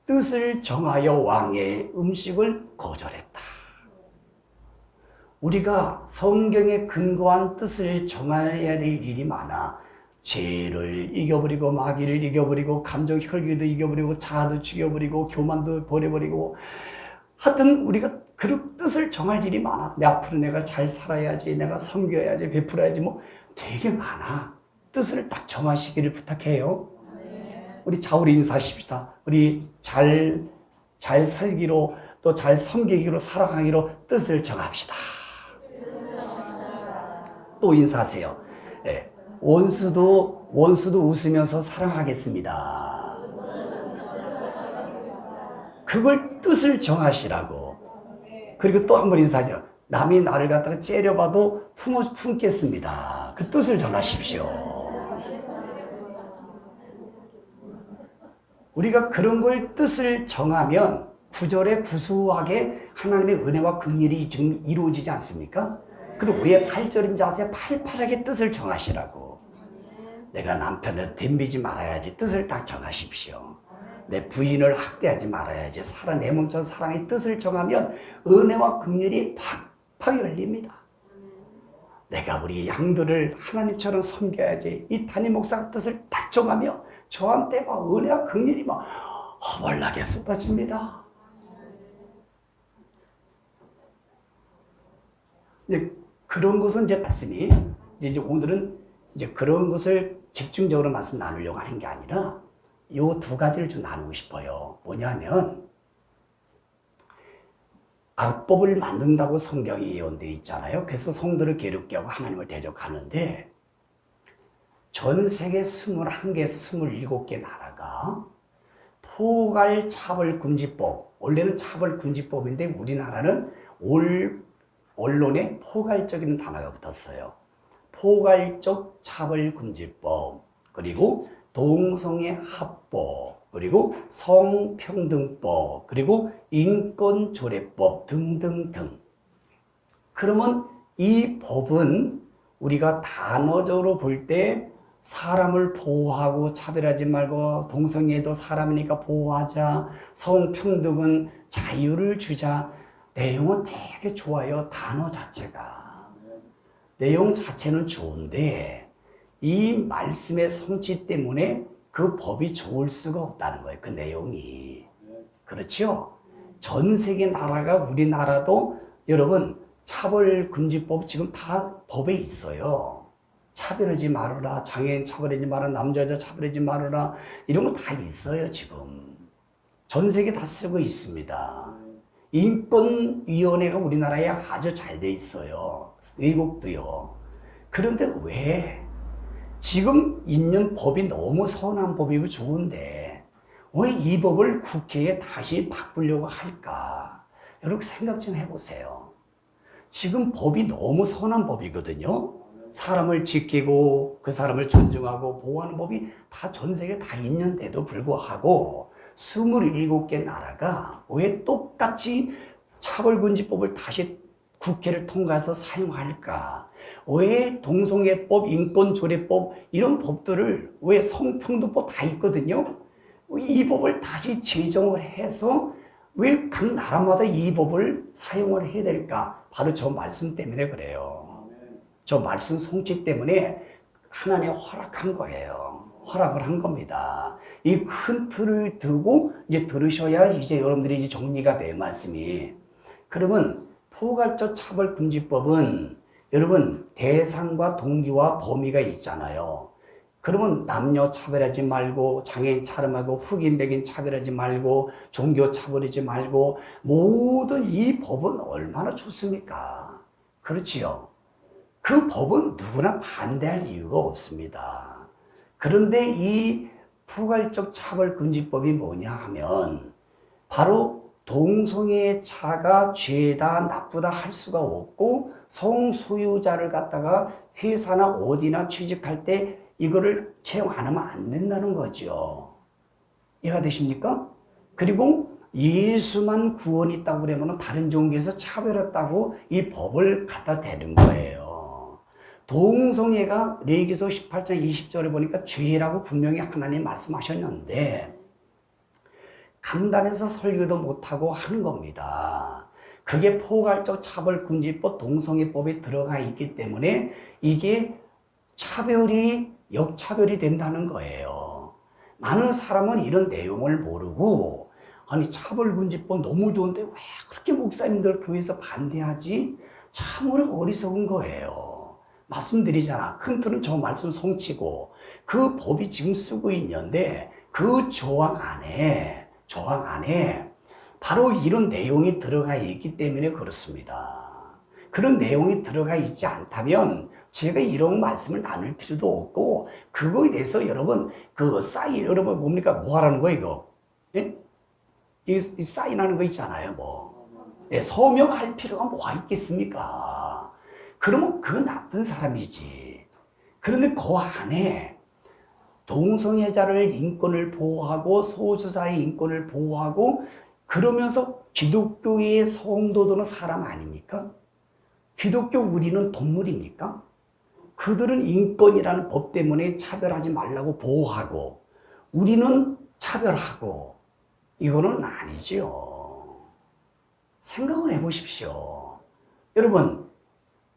뜻을 정하여 왕의 음식을 거절했다. 우리가 성경에 근거한 뜻을 정해야 될 일이 많아. 죄를 이겨버리고 마귀를 이겨버리고 감정 혈기도 이겨버리고 자아도 죽여버리고 교만도 버려버리고 하여튼 우리가 그 뜻을 정할 일이 많아. 내 앞으로 내가 잘 살아야지, 내가 섬겨야지, 베풀어야지 뭐 되게 많아. 뜻을 딱 정하시기를 부탁해요. 우리 좌우리 인사하십시다. 우리 잘 살기로 또 잘 섬기기로 사랑하기로 뜻을 정합시다. 또 인사하세요. 네. 원수도 웃으면서 사랑하겠습니다. 그걸 뜻을 정하시라고. 그리고 또 한 번 인사하죠. 남이 나를 갖다가 째려봐도 품겠습니다. 그 뜻을 정하십시오. 우리가 그런 걸 뜻을 정하면 구절에 구수하게 하나님의 은혜와 긍휼이 지금 이루어지지 않습니까? 그리고 왜 8절인지 아세요? 팔팔하게 뜻을 정하시라고. 내가 남편을 덤비지 말아야지 뜻을 딱 정하십시오. 내 부인을 학대하지 말아야지. 내 몸처럼 사랑의 뜻을 정하면 은혜와 긍휼이 팍팍 열립니다. 내가 우리 양들을 하나님처럼 섬겨야지. 이 담임 목사가 뜻을 딱 정하면 저한테 막 은혜와 긍휼이 막 허벌나게 쏟아집니다. 이제 그런 것은 이제 말씀이 이제 오늘은 이제 그런 것을 집중적으로 말씀 나누려고 하는 게 아니라 요 두 가지를 좀 나누고 싶어요. 뭐냐면 악법을 만든다고 성경이 예언되어 있잖아요. 그래서 성도를 괴롭게 하고 하나님을 대적하는데 전 세계 21개에서 27개 나라가 포괄 차별금지법, 원래는 차별금지법인데 우리나라는 언론에 포괄적인 단어가 붙었어요. 포괄적 차별금지법, 그리고 동성애 합법, 그리고 성평등법, 그리고 인권조례법 등등등. 그러면 이 법은 우리가 단어적으로 볼 때 사람을 보호하고 차별하지 말고 동성애도 사람이니까 보호하자, 성평등은 자유를 주자. 내용은 되게 좋아요. 단어 자체가. 내용 자체는 좋은데 이 말씀의 성취 때문에 그 법이 좋을 수가 없다는 거예요. 그 내용이. 그렇죠? 전 세계 나라가 우리나라도 여러분 차별금지법 지금 다 법에 있어요. 차별하지 말아라. 장애인 차별하지 말아라. 남자 여자 차별하지 말아라. 이런 거 다 있어요. 지금. 전 세계 다 쓰고 있습니다. 인권위원회가 우리나라에 아주 잘 돼 있어요. 외국도요. 그런데 왜 지금 있는 법이 너무 선한 법이고 좋은데 왜 이 법을 국회에 다시 바꾸려고 할까? 여러분 생각 좀 해보세요. 지금 법이 너무 선한 법이거든요. 사람을 지키고 그 사람을 존중하고 보호하는 법이 다 전 세계에 다 있는데도 불구하고 27개 나라가 왜 똑같이 차별금지법을 다시 국회를 통과해서 사용할까? 왜 동성애법, 인권조례법 이런 법들을 왜 성평등법 다 있거든요. 이 법을 다시 제정을 해서 왜 각 나라마다 이 법을 사용을 해야 될까? 바로 저 말씀 때문에 그래요. 저 말씀 성취 때문에 하나님 허락한 거예요. 허락을 한 겁니다. 이 큰 틀을 두고 이제 들으셔야 이제 여러분들이 이제 정리가 돼요, 말씀이. 그러면 포괄적 차별금지법은 여러분 대상과 동기와 범위가 있잖아요. 그러면 남녀 차별하지 말고 장애인 차별하고 흑인 백인 차별하지 말고 종교 차별하지 말고 모든 이 법은 얼마나 좋습니까? 그렇지요. 그 법은 누구나 반대할 이유가 없습니다. 그런데 이 포괄적 차별금지법이 뭐냐 하면 바로 동성애자가 죄다 나쁘다 할 수가 없고 성소유자를 갖다가 회사나 어디나 취직할 때 이거를 채용 안 하면 안 된다는 거죠. 이해가 되십니까? 그리고 예수만 구원이 있다고 그러면 다른 종교에서 차별했다고 이 법을 갖다 대는 거예요. 동성애가 레위기서 18장 20절에 보니까 죄라고 분명히 하나님 말씀하셨는데 감단해서 설교도 못하고 하는 겁니다. 그게 포괄적 차별금지법 동성애법에 들어가 있기 때문에 이게 차별이 역차별이 된다는 거예요. 많은 사람은 이런 내용을 모르고 아니 차별금지법 너무 좋은데 왜 그렇게 목사님들 교회에서 반대하지? 참으로 어리석은 거예요. 말씀드리잖아. 큰 틀은 저 말씀 성취고 그 법이 지금 쓰고 있는데 그 조항 안에 바로 이런 내용이 들어가 있기 때문에 그렇습니다. 그런 내용이 들어가 있지 않다면 제가 이런 말씀을 나눌 필요도 없고 그거에 대해서 여러분 여러분 뭡니까? 뭐 하라는 거예요 이거? 예? 이 사인하는 거 있잖아요 뭐. 네, 서명할 필요가 뭐가 있겠습니까? 그러면 그 나쁜 사람이지. 그런데 그 안에 동성애자를 인권을 보호하고 소수자의 인권을 보호하고 그러면서 기독교의 성도들은 사람 아닙니까? 기독교 우리는 동물입니까? 그들은 인권이라는 법 때문에 차별하지 말라고 보호하고 우리는 차별하고 이거는 아니지요. 생각을 해보십시오. 여러분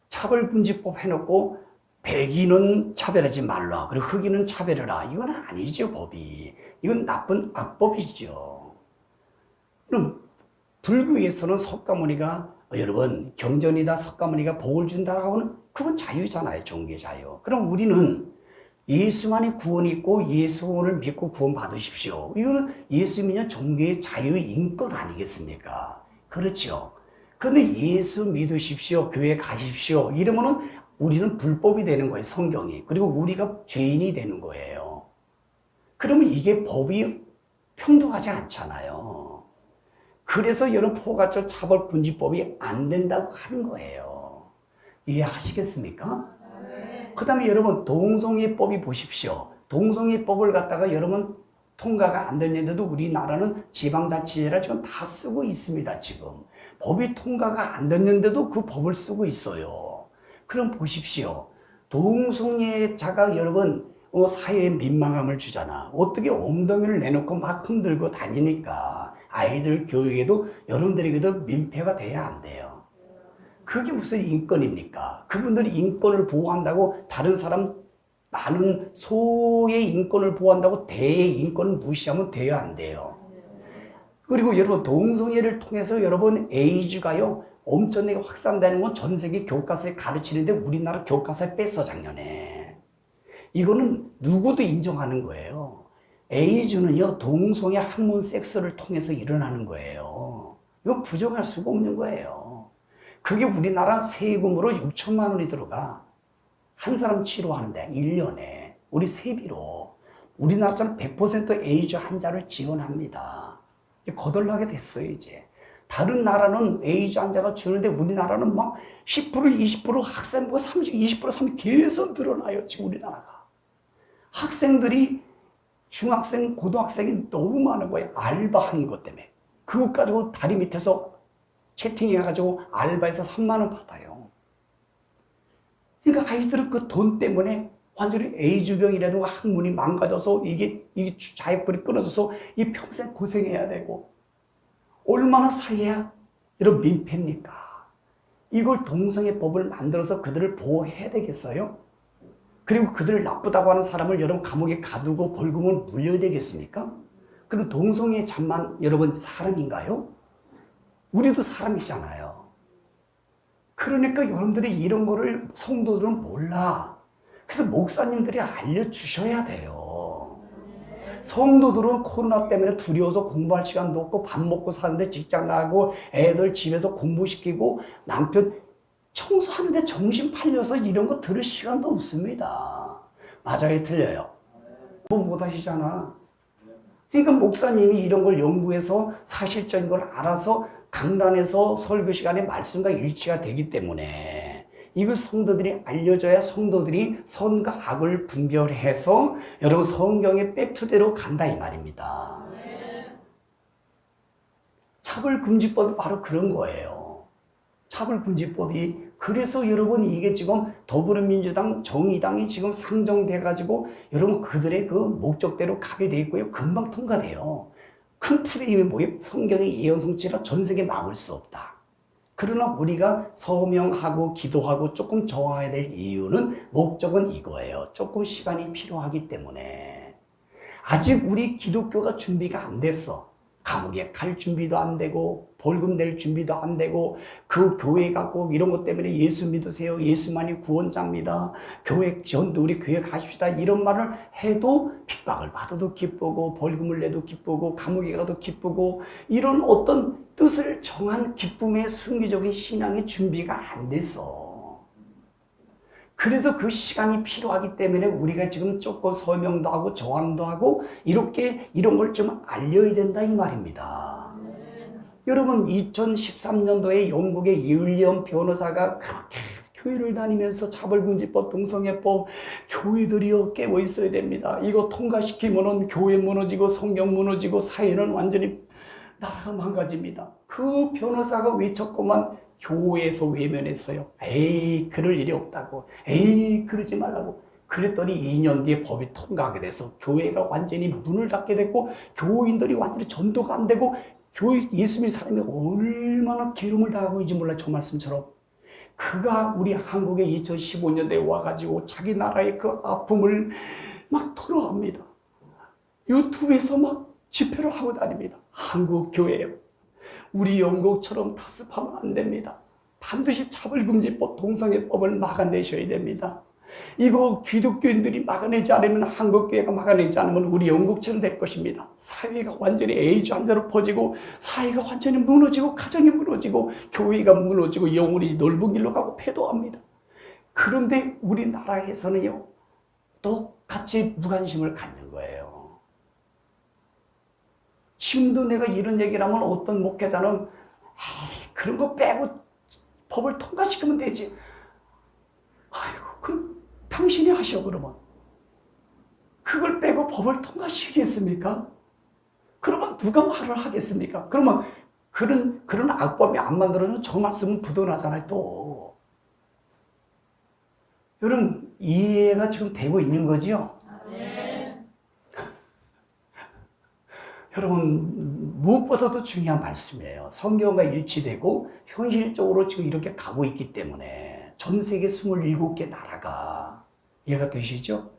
차별금지법 해놓고 백인은 차별하지 말라. 그리고 흑인은 차별해라. 이건 아니죠, 법이. 이건 나쁜 악법이죠. 그럼 불교에서는 석가모니가 여러분 경전이다 석가모니가 복을 준다라고 하는 그건 자유잖아요. 종교 자유. 그럼 우리는 예수만이 구원이 있고 예수를 믿고 구원 받으십시오. 이거는 예수 믿는 종교의 자유 인권 아니겠습니까? 그렇죠. 그런데 예수 믿으십시오. 교회 가십시오. 이러면은 우리는 불법이 되는 거예요, 성경이. 그리고 우리가 죄인이 되는 거예요. 그러면 이게 법이 평등하지 않잖아요. 그래서 이런 포괄적 차별금지법이 안 된다고 하는 거예요. 이해하시겠습니까? 그 다음에 여러분 동성애법이 보십시오. 동성애법을 갖다가 여러분 통과가 안 됐는데도 우리나라는 지방자치제를 지금 다 쓰고 있습니다. 지금 법이 통과가 안 됐는데도 그 법을 쓰고 있어요. 그럼 보십시오. 동성애자가 여러분 사회에 민망함을 주잖아. 어떻게 엉덩이를 내놓고 막 흔들고 다니니까 아이들 교육에도 여러분들에게도 민폐가 돼야 안 돼요. 그게 무슨 인권입니까? 그분들이 인권을 보호한다고 다른 사람 나는 소의 인권을 보호한다고 대의 인권을 무시하면 돼야 안 돼요. 그리고 여러분 동성애를 통해서 여러분 에이즈가요 엄청나게 확산되는 건 전 세계 교과서에 가르치는데 우리나라 교과서에 뺐어 작년에. 이거는 누구도 인정하는 거예요. 에이즈는요 동성애 학문 섹스를 통해서 일어나는 거예요. 이거 부정할 수가 없는 거예요. 그게 우리나라 세금으로 6천만 원이 들어가. 한 사람 치료하는데 1년에 우리 세비로 우리나라처럼 100% 에이즈 환자를 지원합니다. 거덜나게 됐어요 이제. 다른 나라는 에이즈 환자가 주는데 우리나라는 막 10%, 20% 학생부가 30, 20%, 30% 계속 늘어나요 지금 우리나라가. 학생들이 중학생, 고등학생이 너무 많은 거예요. 알바하는 것 때문에. 그것 가지고 다리 밑에서 채팅해가지고 알바해서 3만 원 받아요. 그러니까 아이들은 그 돈 때문에 완전히 에이즈병이라도 학문이 망가져서 이게 자액불이 끊어져서 이 평생 고생해야 되고, 얼마나 사회야 이런 민폐입니까? 이걸 동성애법을 만들어서 그들을 보호해야 되겠어요? 그리고 그들을 나쁘다고 하는 사람을 여러분 감옥에 가두고 벌금을 물려야 되겠습니까? 그럼 동성애 잠만 여러분 사람인가요? 우리도 사람이잖아요. 그러니까 여러분들이 이런 거를 성도들은 몰라. 그래서 목사님들이 알려주셔야 돼요. 성도들은 코로나 때문에 두려워서 공부할 시간도 없고 밥 먹고 사는데 직장 나가고 애들 집에서 공부시키고 남편 청소하는데 정신 팔려서 이런 거 들을 시간도 없습니다. 맞아요, 틀려요? 공부 못 하시잖아. 그러니까 목사님이 이런 걸 연구해서 사실적인 걸 알아서 강단에서 설교 시간에 말씀과 일치가 되기 때문에 이걸 성도들이 알려줘야 성도들이 선과 악을 분별해서 여러분 성경의 백투대로 간다 이 말입니다. 차별금지법이 바로 그런 거예요. 차별금지법이. 그래서 여러분 이게 지금 더불어민주당, 정의당이 지금 상정돼가지고 여러분 그들의 그 목적대로 가게 돼 있고요. 금방 통과돼요. 큰 프레임이 뭐예요? 성경의 예언성취라 전 세계 막을 수 없다. 그러나 우리가 서명하고 기도하고 조금 저항해야 될 이유는 목적은 이거예요. 조금 시간이 필요하기 때문에. 아직 우리 기독교가 준비가 안 됐어. 감옥에 갈 준비도 안 되고 벌금 낼 준비도 안 되고 그 교회가 꼭 이런 것 때문에 예수 믿으세요. 예수만이 구원자입니다. 교회 전도 우리 교회 가십시다. 이런 말을 해도 핍박을 받아도 기쁘고 벌금을 내도 기쁘고 감옥에 가도 기쁘고 이런 어떤 뜻을 정한 기쁨의 순기적인 신앙의 준비가 안 됐어. 그래서 그 시간이 필요하기 때문에 우리가 지금 조금 서명도 하고 저항도 하고 이렇게 이런 걸 좀 알려야 된다 이 말입니다. 여러분 2013년도에 영국의 윌리엄 변호사가 그렇게 교회를 다니면서 차별금지법, 동성애법 교회들이요 깨고 있어야 됩니다. 이거 통과시키면은 교회 무너지고 성경 무너지고 사회는 완전히 나라가 망가집니다. 그 변호사가 외쳤고만 교회에서 외면했어요. 에이 그럴 일이 없다고. 에이 그러지 말라고. 그랬더니 2년 뒤에 법이 통과하게 돼서 교회가 완전히 문을 닫게 됐고 교인들이 완전히 전도가 안 되고 교회 예수 믿는 사람이 얼마나 괴로움을 당하고 있는지 몰라요. 저 말씀처럼. 그가 우리 한국에 2015년대에 와가지고 자기 나라의 그 아픔을 막 토로합니다. 유튜브에서 막 집회를 하고 다닙니다. 한국 교회요. 우리 영국처럼 타습하면 안 됩니다. 반드시 차별금지법, 동성애법을 막아내셔야 됩니다. 이거 기독교인들이 막아내지 않으면 한국교회가 막아내지 않으면 우리 영국처럼 될 것입니다. 사회가 완전히 에이즈 환자로 퍼지고 사회가 완전히 무너지고 가정이 무너지고 교회가 무너지고 영혼이 넓은 길로 가고 패도합니다. 그런데 우리나라에서는요 똑같이 무관심을 갖는 거예요. 지금도 내가 이런 얘기를 하면 어떤 목회자는 에이, 그런 거 빼고 법을 통과시키면 되지. 아이고 그럼 당신이 하셔 그러면. 그걸 빼고 법을 통과시키겠습니까? 그러면 누가 말을 하겠습니까? 그러면 그런 악법이 안 만들어면 저 말씀은 부도나잖아요 또. 여러분 이해가 지금 되고 있는 거지요? 네. 여러분 무엇보다도 중요한 말씀이에요. 성경과 일치되고 현실적으로 지금 이렇게 가고 있기 때문에 전 세계 27개 나라가 이해가 되시죠?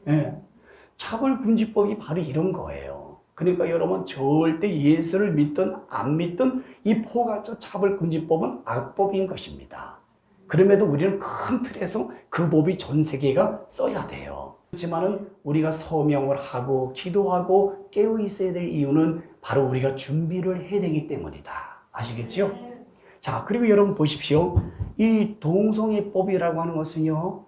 네. 차별금지법이 바로 이런 거예요. 그러니까 여러분 절대 예수를 믿든 안 믿든 이 포괄적 차별금지법은 악법인 것입니다. 그럼에도 우리는 큰 틀에서 그 법이 전 세계가 써야 돼요. 그렇지만은 우리가 서명을 하고 기도하고 깨어 있어야 될 이유는 바로 우리가 준비를 해야 되기 때문이다. 아시겠죠? 자, 그리고 여러분 보십시오. 이 동성애법이라고 하는 것은요,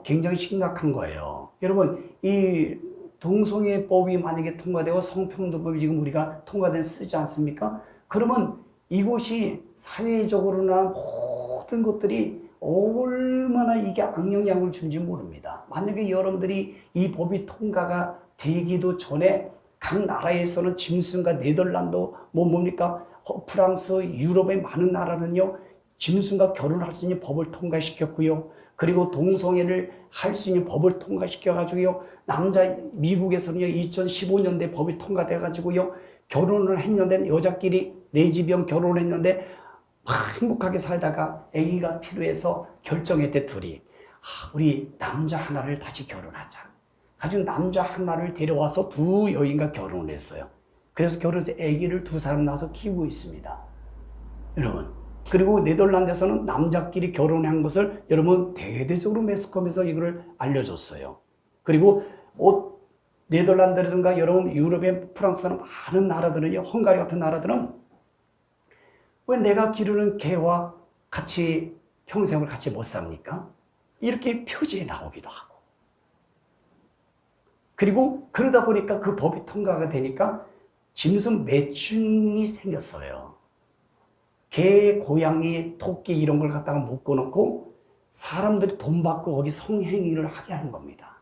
굉장히 심각한 거예요. 여러분, 이 동성애법이 만약에 통과되고 성평등법이 지금 우리가 통과된 쓰지 않습니까? 그러면 이것이 사회적으로나 모든 것들이 얼마나 이게 악영향을 준지 모릅니다. 만약에 여러분들이 이 법이 통과가 되기도 전에 각 나라에서는 짐승과 네덜란드 뭡니까? 프랑스, 유럽의 많은 나라는요, 짐승과 결혼할 수 있는 법을 통과시켰고요. 그리고 동성애를 할 수 있는 법을 통과시켜가지고요. 미국에서는요, 2015년대 법이 통과돼가지고요, 결혼을 했는데, 여자끼리 레즈비언 결혼을 했는데, 막 행복하게 살다가 아기가 필요해서 결정했대, 둘이. 우리 남자 하나를 다시 결혼하자. 가지고 남자 하나를 데려와서 두 여인과 결혼을 했어요. 그래서 결혼해서 아기를 두 사람 낳아서 키우고 있습니다. 여러분. 그리고 네덜란드에서는 남자끼리 결혼한 것을 여러분 대대적으로 매스컴에서 이걸 알려줬어요. 그리고 네덜란드라든가 여러분 유럽의 프랑스나 많은 나라들은요, 헝가리 같은 나라들은 왜 내가 기르는 개와 같이 평생을 같이 못 삽니까? 이렇게 표지에 나오기도 하고. 그리고 그러다 보니까 그 법이 통과가 되니까 짐승 매춘이 생겼어요. 개, 고양이, 토끼 이런 걸 갖다가 묶어놓고 사람들이 돈 받고 거기 성행위를 하게 하는 겁니다.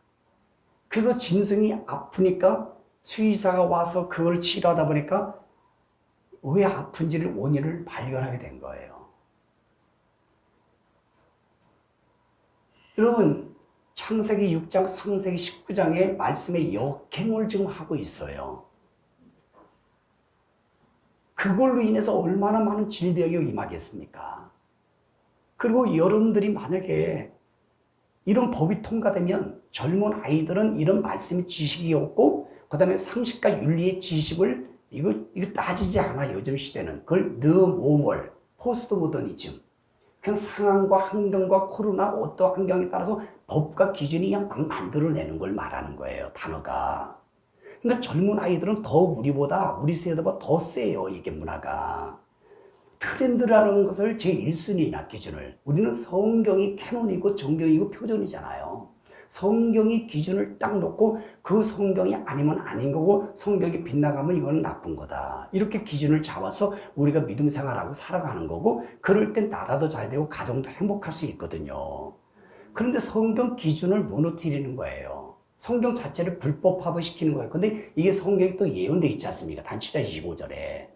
그래서 짐승이 아프니까 수의사가 와서 그걸 치료하다 보니까 왜 아픈지를 원인을 발견하게 된 거예요. 여러분, 창세기 6장, 창세기 19장의 말씀에 역행을 지금 하고 있어요. 그걸로 인해서 얼마나 많은 질병이 임하겠습니까? 그리고 여러분들이 만약에 이런 법이 통과되면 젊은 아이들은 이런 말씀의 지식이 없고, 그 다음에 상식과 윤리의 지식을 이거 따지지 않아, 요즘 시대는. 그걸 너모멀, 포스트 모더니즘. 그냥 상황과 환경과 코로나 어떤 환경에 따라서 법과 기준이 그냥 막 만들어내는 걸 말하는 거예요, 단어가. 그러니까 젊은 아이들은 더 우리 세대보다 더 세요, 이게 문화가. 트렌드라는 것을 제1순위나 기준을. 우리는 성경이 캐논이고 정경이고 표준이잖아요. 성경이 기준을 딱 놓고 그 성경이 아니면 아닌 거고 성경이 빗나가면 이거는 나쁜 거다. 이렇게 기준을 잡아서 우리가 믿음 생활하고 살아가는 거고, 그럴 땐 나라도 잘 되고 가정도 행복할 수 있거든요. 그런데 성경 기준을 무너뜨리는 거예요. 성경 자체를 불법화시키는 거예요. 근데 이게 성경에 또 예언되어 있지 않습니까? 단 7장 25절에.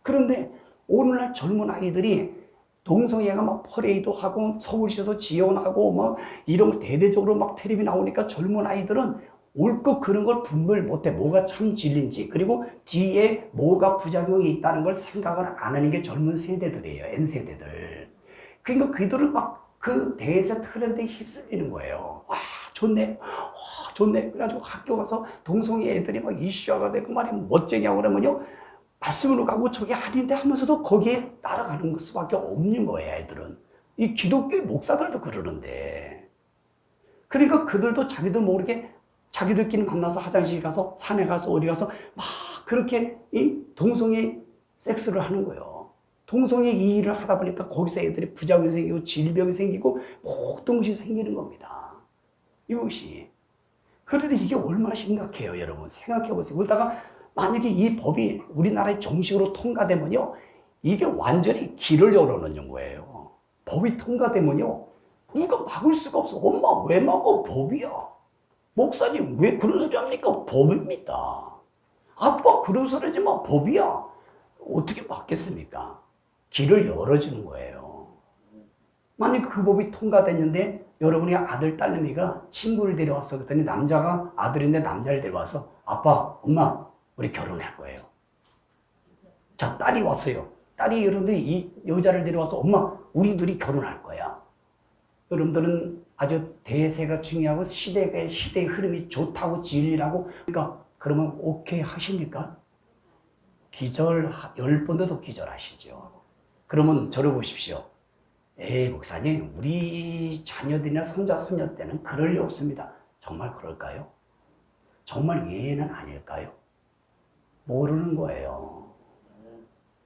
그런데 오늘날 젊은 아이들이 동성애가 막 퍼레이드 하고 서울시에서 지원하고 막 이런 대대적으로 막 텔레비 나오니까 젊은 아이들은 옳고 그런 걸 분별 못해. 뭐가 참 진리인지, 그리고 뒤에 뭐가 부작용이 있다는 걸 생각을 안 하는 게 젊은 세대들이에요. N세대들. 그러니까 그들은 막 그 대세 트렌드에 휩쓸리는 거예요. 와, 좋네. 와, 좋네. 그래가지고 학교 가서 동성애 애들이 막 이슈화가 되고 말이 멋쟁이하고 그러면요, 말씀으로 가고 저게 아닌데 하면서도 거기에 따라가는 수밖에 없는 거예요, 애들은. 이 기독교 목사들도 그러는데. 그러니까 그들도 자기들 모르게 자기들끼리 만나서 화장실 가서 산에 가서 어디 가서 막 그렇게 이 동성애 섹스를 하는 거예요. 동성애 이 일을 하다 보니까 거기서 애들이 부작용이 생기고 질병이 생기고 모든 것이 생기는 겁니다. 이것이. 그런데 이게 얼마나 심각해요, 여러분. 생각해 보세요. 그러다가 만약에 이 법이 우리나라에 정식으로 통과되면요, 이게 완전히 길을 열어놓는 거예요. 법이 통과되면요, 누가 막을 수가 없어. 엄마 왜 막어? 법이야. 목사님 왜 그런 소리 합니까? 법입니다. 아빠 그런 소리 하지 마. 법이야. 어떻게 막겠습니까? 길을 열어주는 거예요. 만약 그 법이 통과됐는데 여러분이 아들, 딸내미가 친구를 데려왔어. 그랬더니 남자가 아들인데 남자를 데려와서 아빠, 엄마 우리 결혼할 거예요. 자, 딸이 왔어요. 딸이 여러분들 이 여자를 데려와서 엄마, 우리 둘이 결혼할 거야. 여러분들은 아주 대세가 중요하고 시대의 흐름이 좋다고 진리라고, 그러니까 그러면 오케이 하십니까? 10번도 더 기절하시죠. 그러면 저를 보십시오. 에이, 목사님, 우리 자녀들이나 손자, 손녀 때는 그럴 리 없습니다. 정말 그럴까요? 정말 예는 아닐까요? 모르는 거예요.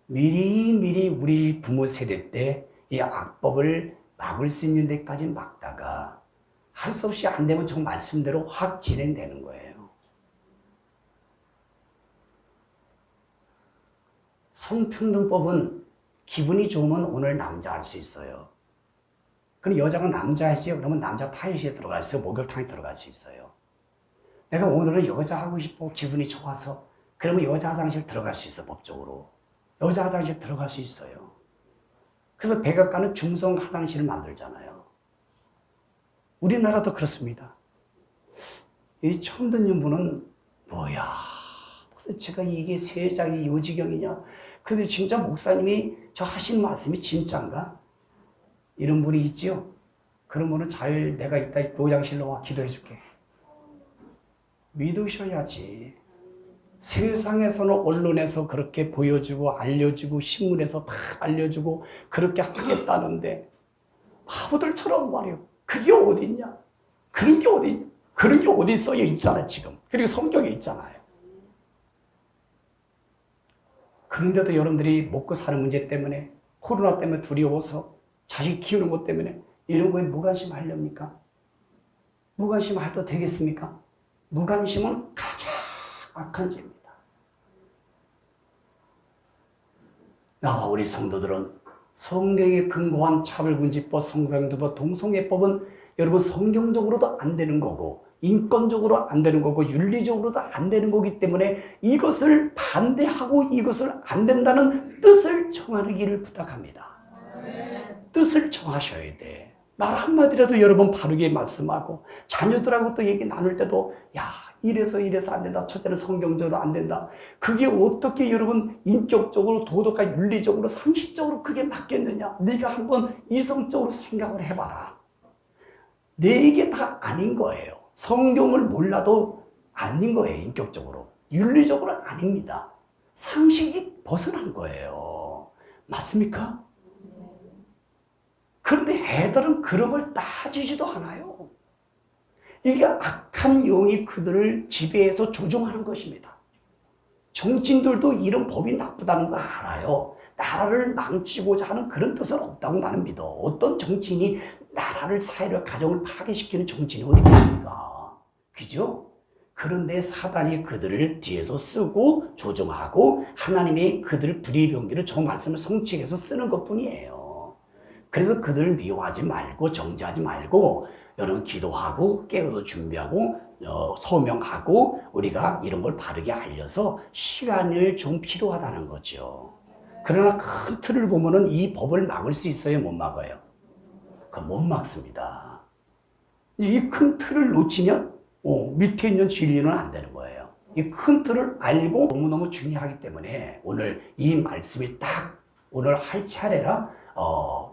미리 우리 부모 세대 때 이 악법을 막을 수 있는 데까지 막다가 할 수 없이 안 되면 저 말씀대로 확 진행되는 거예요. 성평등법은 기분이 좋으면 오늘 남자 할 수 있어요. 그럼 여자가 남자 하지요? 그러면 남자 타이시에 들어갈 수 있어요. 목욕탕에 들어갈 수 있어요. 내가 오늘은 여자 하고 싶어. 기분이 좋아서. 그러면 여자 화장실 들어갈 수 있어, 법적으로. 여자 화장실 들어갈 수 있어요. 그래서 백악관은 중성 화장실을 만들잖아요. 우리나라도 그렇습니다. 이 처음 듣는 분은 뭐야? 도대체가 이게 세상이 요지경이냐? 근데 진짜 목사님이 저 하신 말씀이 진짜인가? 이런 분이 있지요. 그런 분은 잘 내가 이따 요양실로 와 기도해 줄게. 믿으셔야지. 세상에서는 언론에서 그렇게 보여주고 알려주고 신문에서 다 알려주고 그렇게 하겠다는데 바보들처럼 말이요. 그게 어딨냐? 그런 게 어딨냐? 그런 게 어디 써여 있잖아요, 지금. 그리고 성경에 있잖아요. 그런데도 여러분들이 먹고 사는 문제 때문에 코로나 때문에 두려워서 자식 키우는 것 때문에 이런 거에 무관심하렵니까? 무관심해도 되겠습니까? 무관심은 가장 악한 죄입니다. 나와 우리 성도들은 성경에 근거한 차별금지법, 성병도법, 동성애법은 여러분 성경적으로도 안 되는 거고 인권적으로 안 되는 거고 윤리적으로도 안 되는 거기 때문에 이것을 반대하고 이것을 안 된다는 뜻을 정하기를 부탁합니다. 뜻을 정하셔야 돼. 말 한마디라도 여러분 바르게 말씀하고 자녀들하고 또 얘기 나눌 때도 야 이래서 안 된다. 첫째는 성경적으로 안 된다. 그게 어떻게 여러분 인격적으로 도덕과 윤리적으로 상식적으로 그게 맞겠느냐. 네가 한번 이성적으로 생각을 해봐라. 내게 다 아닌 거예요. 성경을 몰라도 아닌 거예요. 인격적으로. 윤리적으로 아닙니다. 상식이 벗어난 거예요. 맞습니까? 그런데 애들은 그런 걸 따지지도 않아요. 이게 악한 영이 그들을 지배해서 조종하는 것입니다. 정치인들도 이런 법이 나쁘다는 거 알아요. 나라를 망치고자 하는 그런 뜻은 없다고 나는 믿어. 어떤 정치인이 나라를, 사회를, 가정을 파괴시키는 정치인이 어디 있습니까? 그죠? 그런데 사단이 그들을 뒤에서 쓰고 조종하고 하나님이 그들을 불의병기를 저 말씀을 성취해서 쓰는 것뿐이에요. 그래서 그들을 미워하지 말고 정죄하지 말고 여러분 기도하고 깨어 준비하고 소명하고 우리가 이런 걸 바르게 알려서 시간을 좀 필요하다는 거죠. 그러나 큰 틀을 보면은 이 법을 막을 수 있어요? 못 막아요? 못 막습니다. 이 큰 틀을 놓치면 밑에 있는 진리는 안 되는 거예요. 이 큰 틀을 알고 너무너무 중요하기 때문에 오늘 이 말씀이 딱 오늘 할 차례라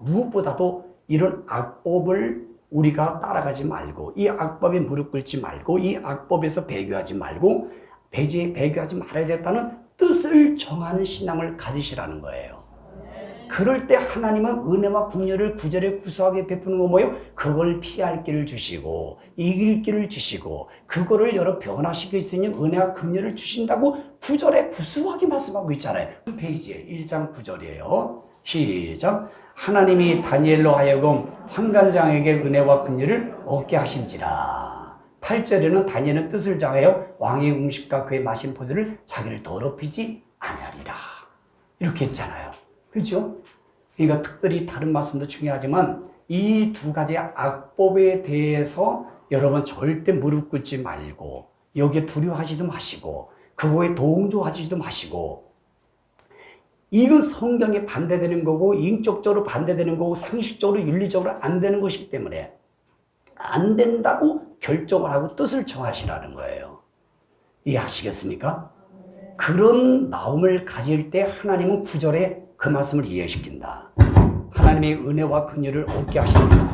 무엇보다도 이런 악법을 우리가 따라가지 말고 이 악법에 무릎 꿇지 말고 이 악법에서 배교하지 말고 배교하지 말아야 된다는 뜻을 정하는 신앙을 가지시라는 거예요. 그럴 때 하나님은 은혜와 긍휼을 구절에 구수하게 베푸는 거 뭐예요? 그걸 피할 길을 주시고 이길 길을 주시고 그거를 여러 변화시킬 수 있는 은혜와 긍휼을 주신다고 구절에 구수하게 말씀하고 있잖아요. 그 페이지에 1장 9절이에요. 시작. 하나님이 다니엘로 하여금 환관장에게 은혜와 긍휼을 얻게 하신지라. 8절에는 다니엘은 뜻을 정하여 왕의 음식과 그의 마신 포도를 자기를 더럽히지 아니하리라. 이렇게 했잖아요. 그렇죠? 그러니까 특별히 다른 말씀도 중요하지만 이 두 가지 악법에 대해서 여러분 절대 무릎 꿇지 말고 여기에 두려워하지도 마시고 그거에 동조하지도 마시고 이건 성경에 반대되는 거고 인격적으로 반대되는 거고 상식적으로 윤리적으로 안 되는 것이기 때문에 안 된다고 결정을 하고 뜻을 정하시라는 거예요. 이해하시겠습니까? 그런 마음을 가질 때 하나님은 9절에 그 말씀을 이해시킨다. 하나님의 은혜와 긍휼을 얻게 하십니다.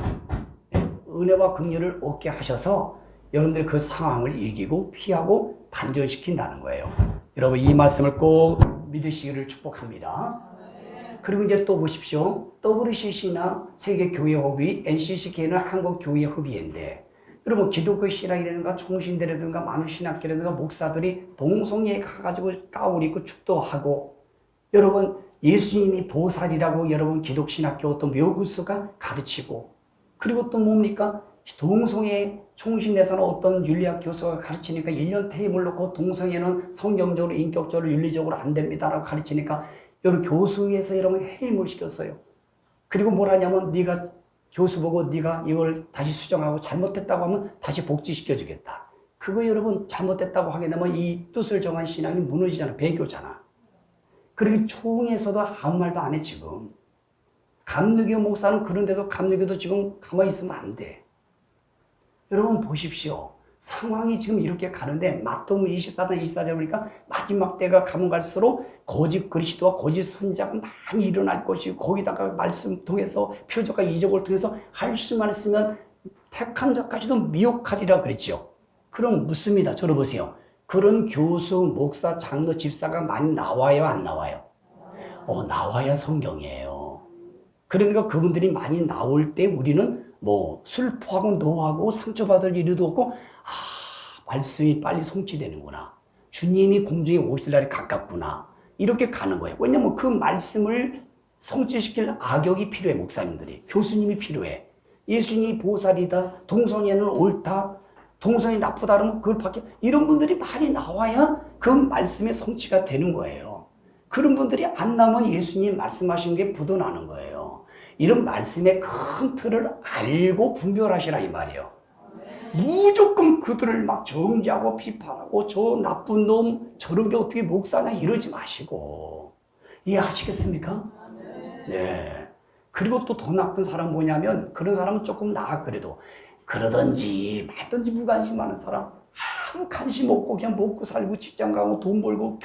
은혜와 긍휼을 얻게 하셔서 여러분들이 그 상황을 이기고 피하고 반전시킨다는 거예요. 여러분 이 말씀을 꼭 믿으시기를 축복합니다. 그리고 이제 또 보십시오. WCC나 세계교회협의, NCCK는 한국교회협의회인데 여러분 기독교 신학이라든가 총신대라든가 많은 신학교라든가 목사들이 동성애에 가가지고 가운 입고 축도하고 여러분 예수님이 보살이라고 여러분 기독신학교 어떤 묘구수가 가르치고 그리고 또 뭡니까? 동성애 총신대에서는 어떤 윤리학 교수가 가르치니까 1년 퇴임을 놓고 동성애는 성경적으로 인격적으로 윤리적으로 안 됩니다라고 가르치니까 여러분 교수에서 여러분 해임을 시켰어요. 그리고 뭘 하냐면 네가 교수 보고 네가 이걸 다시 수정하고 잘못했다고 하면 다시 복지시켜주겠다. 그거 여러분 잘못됐다고 하게 되면 이 뜻을 정한 신앙이 무너지잖아. 배교잖아. 그렇게 총에서도 아무 말도 안 해, 지금. 감리교 목사는 그런데도 감리교도 지금 가만히 있으면 안 돼. 여러분 보십시오. 상황이 지금 이렇게 가는데 마태복음 24장 24절 보니까 마지막 때가 가면 갈수록 거짓 그리스도와 거짓 선지자가 많이 일어날 것이고 거기다가 말씀 통해서 표적과 이적을 통해서 할 수만 있으면 택한 자까지도 미혹하리라 그랬죠. 그럼 묻습니다. 들어보세요. 그런 교수, 목사, 장로, 집사가 많이 나와요, 안 나와요? 나와야 성경이에요. 그러니까 그분들이 많이 나올 때 우리는 뭐 슬퍼하고 노하고 상처받을 일도 없고 말씀이 빨리 성취되는구나. 주님이 공중에 오실 날이 가깝구나. 이렇게 가는 거예요. 왜냐면 그 말씀을 성취시킬 악역이 필요해. 목사님들이. 교수님이 필요해. 예수님이 보살이다. 동성애는 옳다. 동성애 나쁘다 그러면 그걸 밖에 이런 분들이 많이 나와야 그 말씀의 성취가 되는 거예요. 그런 분들이 안 나면 예수님 말씀하신 게 묻어나는 거예요. 이런 말씀의 큰 틀을 알고 분별하시라 이 말이에요. 무조건 그들을 막 정죄하고 비판하고 저 나쁜 놈 저런 게 어떻게 목사냐 이러지 마시고 이해하시겠습니까? 네. 그리고 또 더 나쁜 사람 뭐냐면 그런 사람은 조금 나아 그래도 그러든지 말든지 무관심하는 사람 아무 관심 없고 그냥 먹고 살고 직장 가고 돈 벌고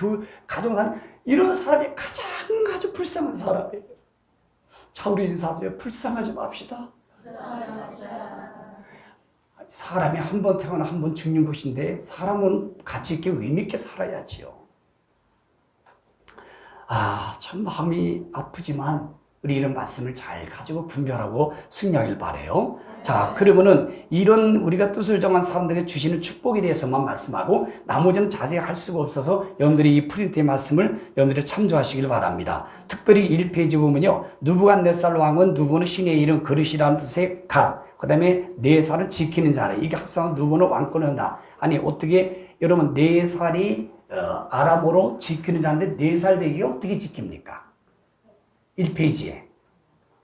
가정 사는 이런 사람이 가장 아주 불쌍한 사람이에요. 자, 우리 인사하세요. 불쌍하지 맙시다. 사람이 한 번 태어나 한 번 죽는 것인데 사람은 가치 있게 의미 있게 살아야지요. 참 마음이 아프지만 우리 이런 말씀을 잘 가지고 분별하고 승리하길 바라요. 자, 그러면은 이런 우리가 뜻을 정한 사람들에게 주시는 축복에 대해서만 말씀하고 나머지는 자세히 할 수가 없어서 여러분들이 이 프린트의 말씀을 여러분들이 참조하시길 바랍니다. 특별히 1페이지 보면요. 누부갓네살 왕은 누구는 신의 이름 그릇이라는 뜻의 갓, 그 다음에 네 살은 지키는 자라. 이게 합성한 누구는 왕권을 한다. 아니 어떻게 여러분 4살이 아람어로 지키는 자인데 4살 배기가 어떻게 지킵니까? 1페이지에.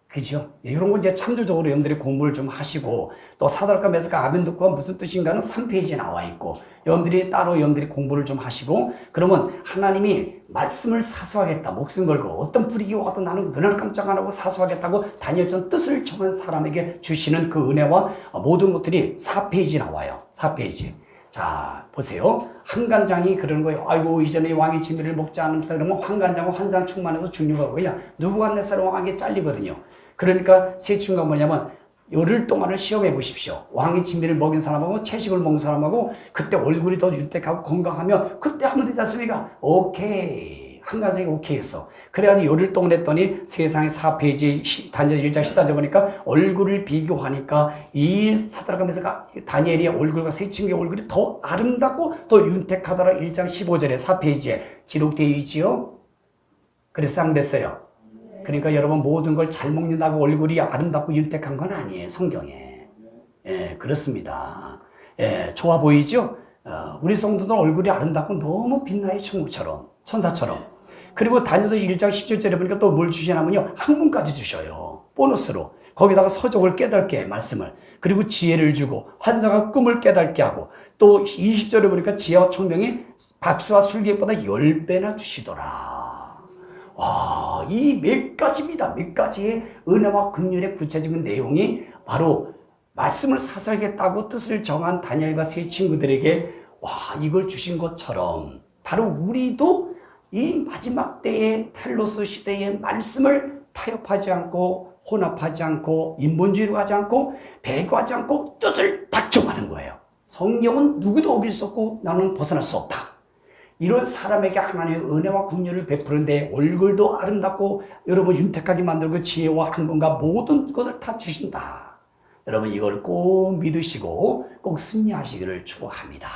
그죠? 이런 건 이제 참조적으로 여러분들이 공부를 좀 하시고 또 사드락과 메삭과 아벤느고가 무슨 뜻인가는 3페이지에 나와 있고 여러분들이 따로 여러분들이 공부를 좀 하시고 그러면 하나님이 말씀을 사수하겠다. 목숨 걸고 어떤 불이기와 와도 나는 눈을 깜짝 안 하고 사수하겠다고 다니엘처럼 뜻을 정한 사람에게 주시는 그 은혜와 모든 것들이 4페이지 나와요. 4페이지. 자, 보세요. 한간장이 그러는 거예요. 아이고, 이전에 왕의 진미를 먹지 않으면서 그러면 한간장은 환장 충만해서 죽는 거고, 그냥 누부갓네살 왕에게 잘리거든요. 그러니까 세 충가 뭐냐면, 열흘 동안을 시험해 보십시오. 왕의 진미를 먹인 사람하고 채식을 먹은 사람하고, 그때 얼굴이 더 윤택하고 건강하면, 그때 하면 되지 않습니까? 오케이. 한간장이 오케이 했어. 그래가지고 열흘 동안 했더니 세상에 4페이지 다니엘 1장 14절 보니까 얼굴을 비교하니까 이 사드락하면서 다니엘의 얼굴과 세 친구의 얼굴이 더 아름답고 더 윤택하더라. 1장 15절에 4페이지에 기록되어 있지요. 그래서 안 됐어요. 그러니까 여러분 모든 걸 잘 먹는다고 얼굴이 아름답고 윤택한 건 아니에요. 성경에. 예, 그렇습니다. 예, 좋아 보이죠? 우리 성도들 얼굴이 아름답고 너무 빛나요. 천국처럼. 천사처럼. 그리고 다니엘서 1장 17절에 보니까 또 뭘 주시냐면요. 학문까지 주셔요. 보너스로. 거기다가 서적을 깨닫게 말씀을. 그리고 지혜를 주고 환상과 꿈을 깨닫게 하고 또 20절에 보니까 지혜와 총명이 박수와 술객보다 10배나 주시더라. 와, 이 몇 가지입니다. 몇 가지의 은혜와 긍휼의 구체적인 내용이 바로 말씀을 사사하겠다고 뜻을 정한 다니엘과 세 친구들에게 와, 이걸 주신 것처럼 바로 우리도 이 마지막 때의 텔로스 시대의 말씀을 타협하지 않고 혼합하지 않고 인본주의로 가지 않고 배교하지 않고 뜻을 닥쳐가는 거예요. 성경은 누구도 어길 수 없고 나는 벗어날 수 없다. 이런 사람에게 하나님의 은혜와 긍휼을 베푸는데 얼굴도 아름답고 여러분 윤택하게 만들고 지혜와 학문과 모든 것을 다 주신다. 여러분 이걸 꼭 믿으시고 꼭 승리하시기를 축복합니다.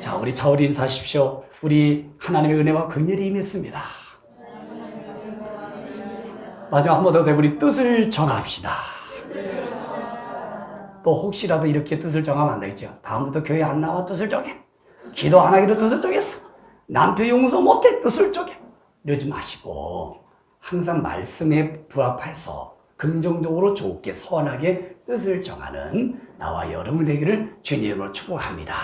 자, 우리 자우리 인사하십시오. 우리 하나님의 은혜와 긍휼이 임했습니다. 마지막 한 번 더 우리 뜻을 정합시다. 또 혹시라도 이렇게 뜻을 정하면 안 되겠죠. 다음부터 교회 안 나와 뜻을 정해. 기도 안 하기로 뜻을 정했어. 남편 용서 못해 뜻을 정해. 이러지 마시고 항상 말씀에 부합해서 긍정적으로 좋게 선하게 뜻을 정하는 나와 여러분 되기를 주님으로 축복합니다.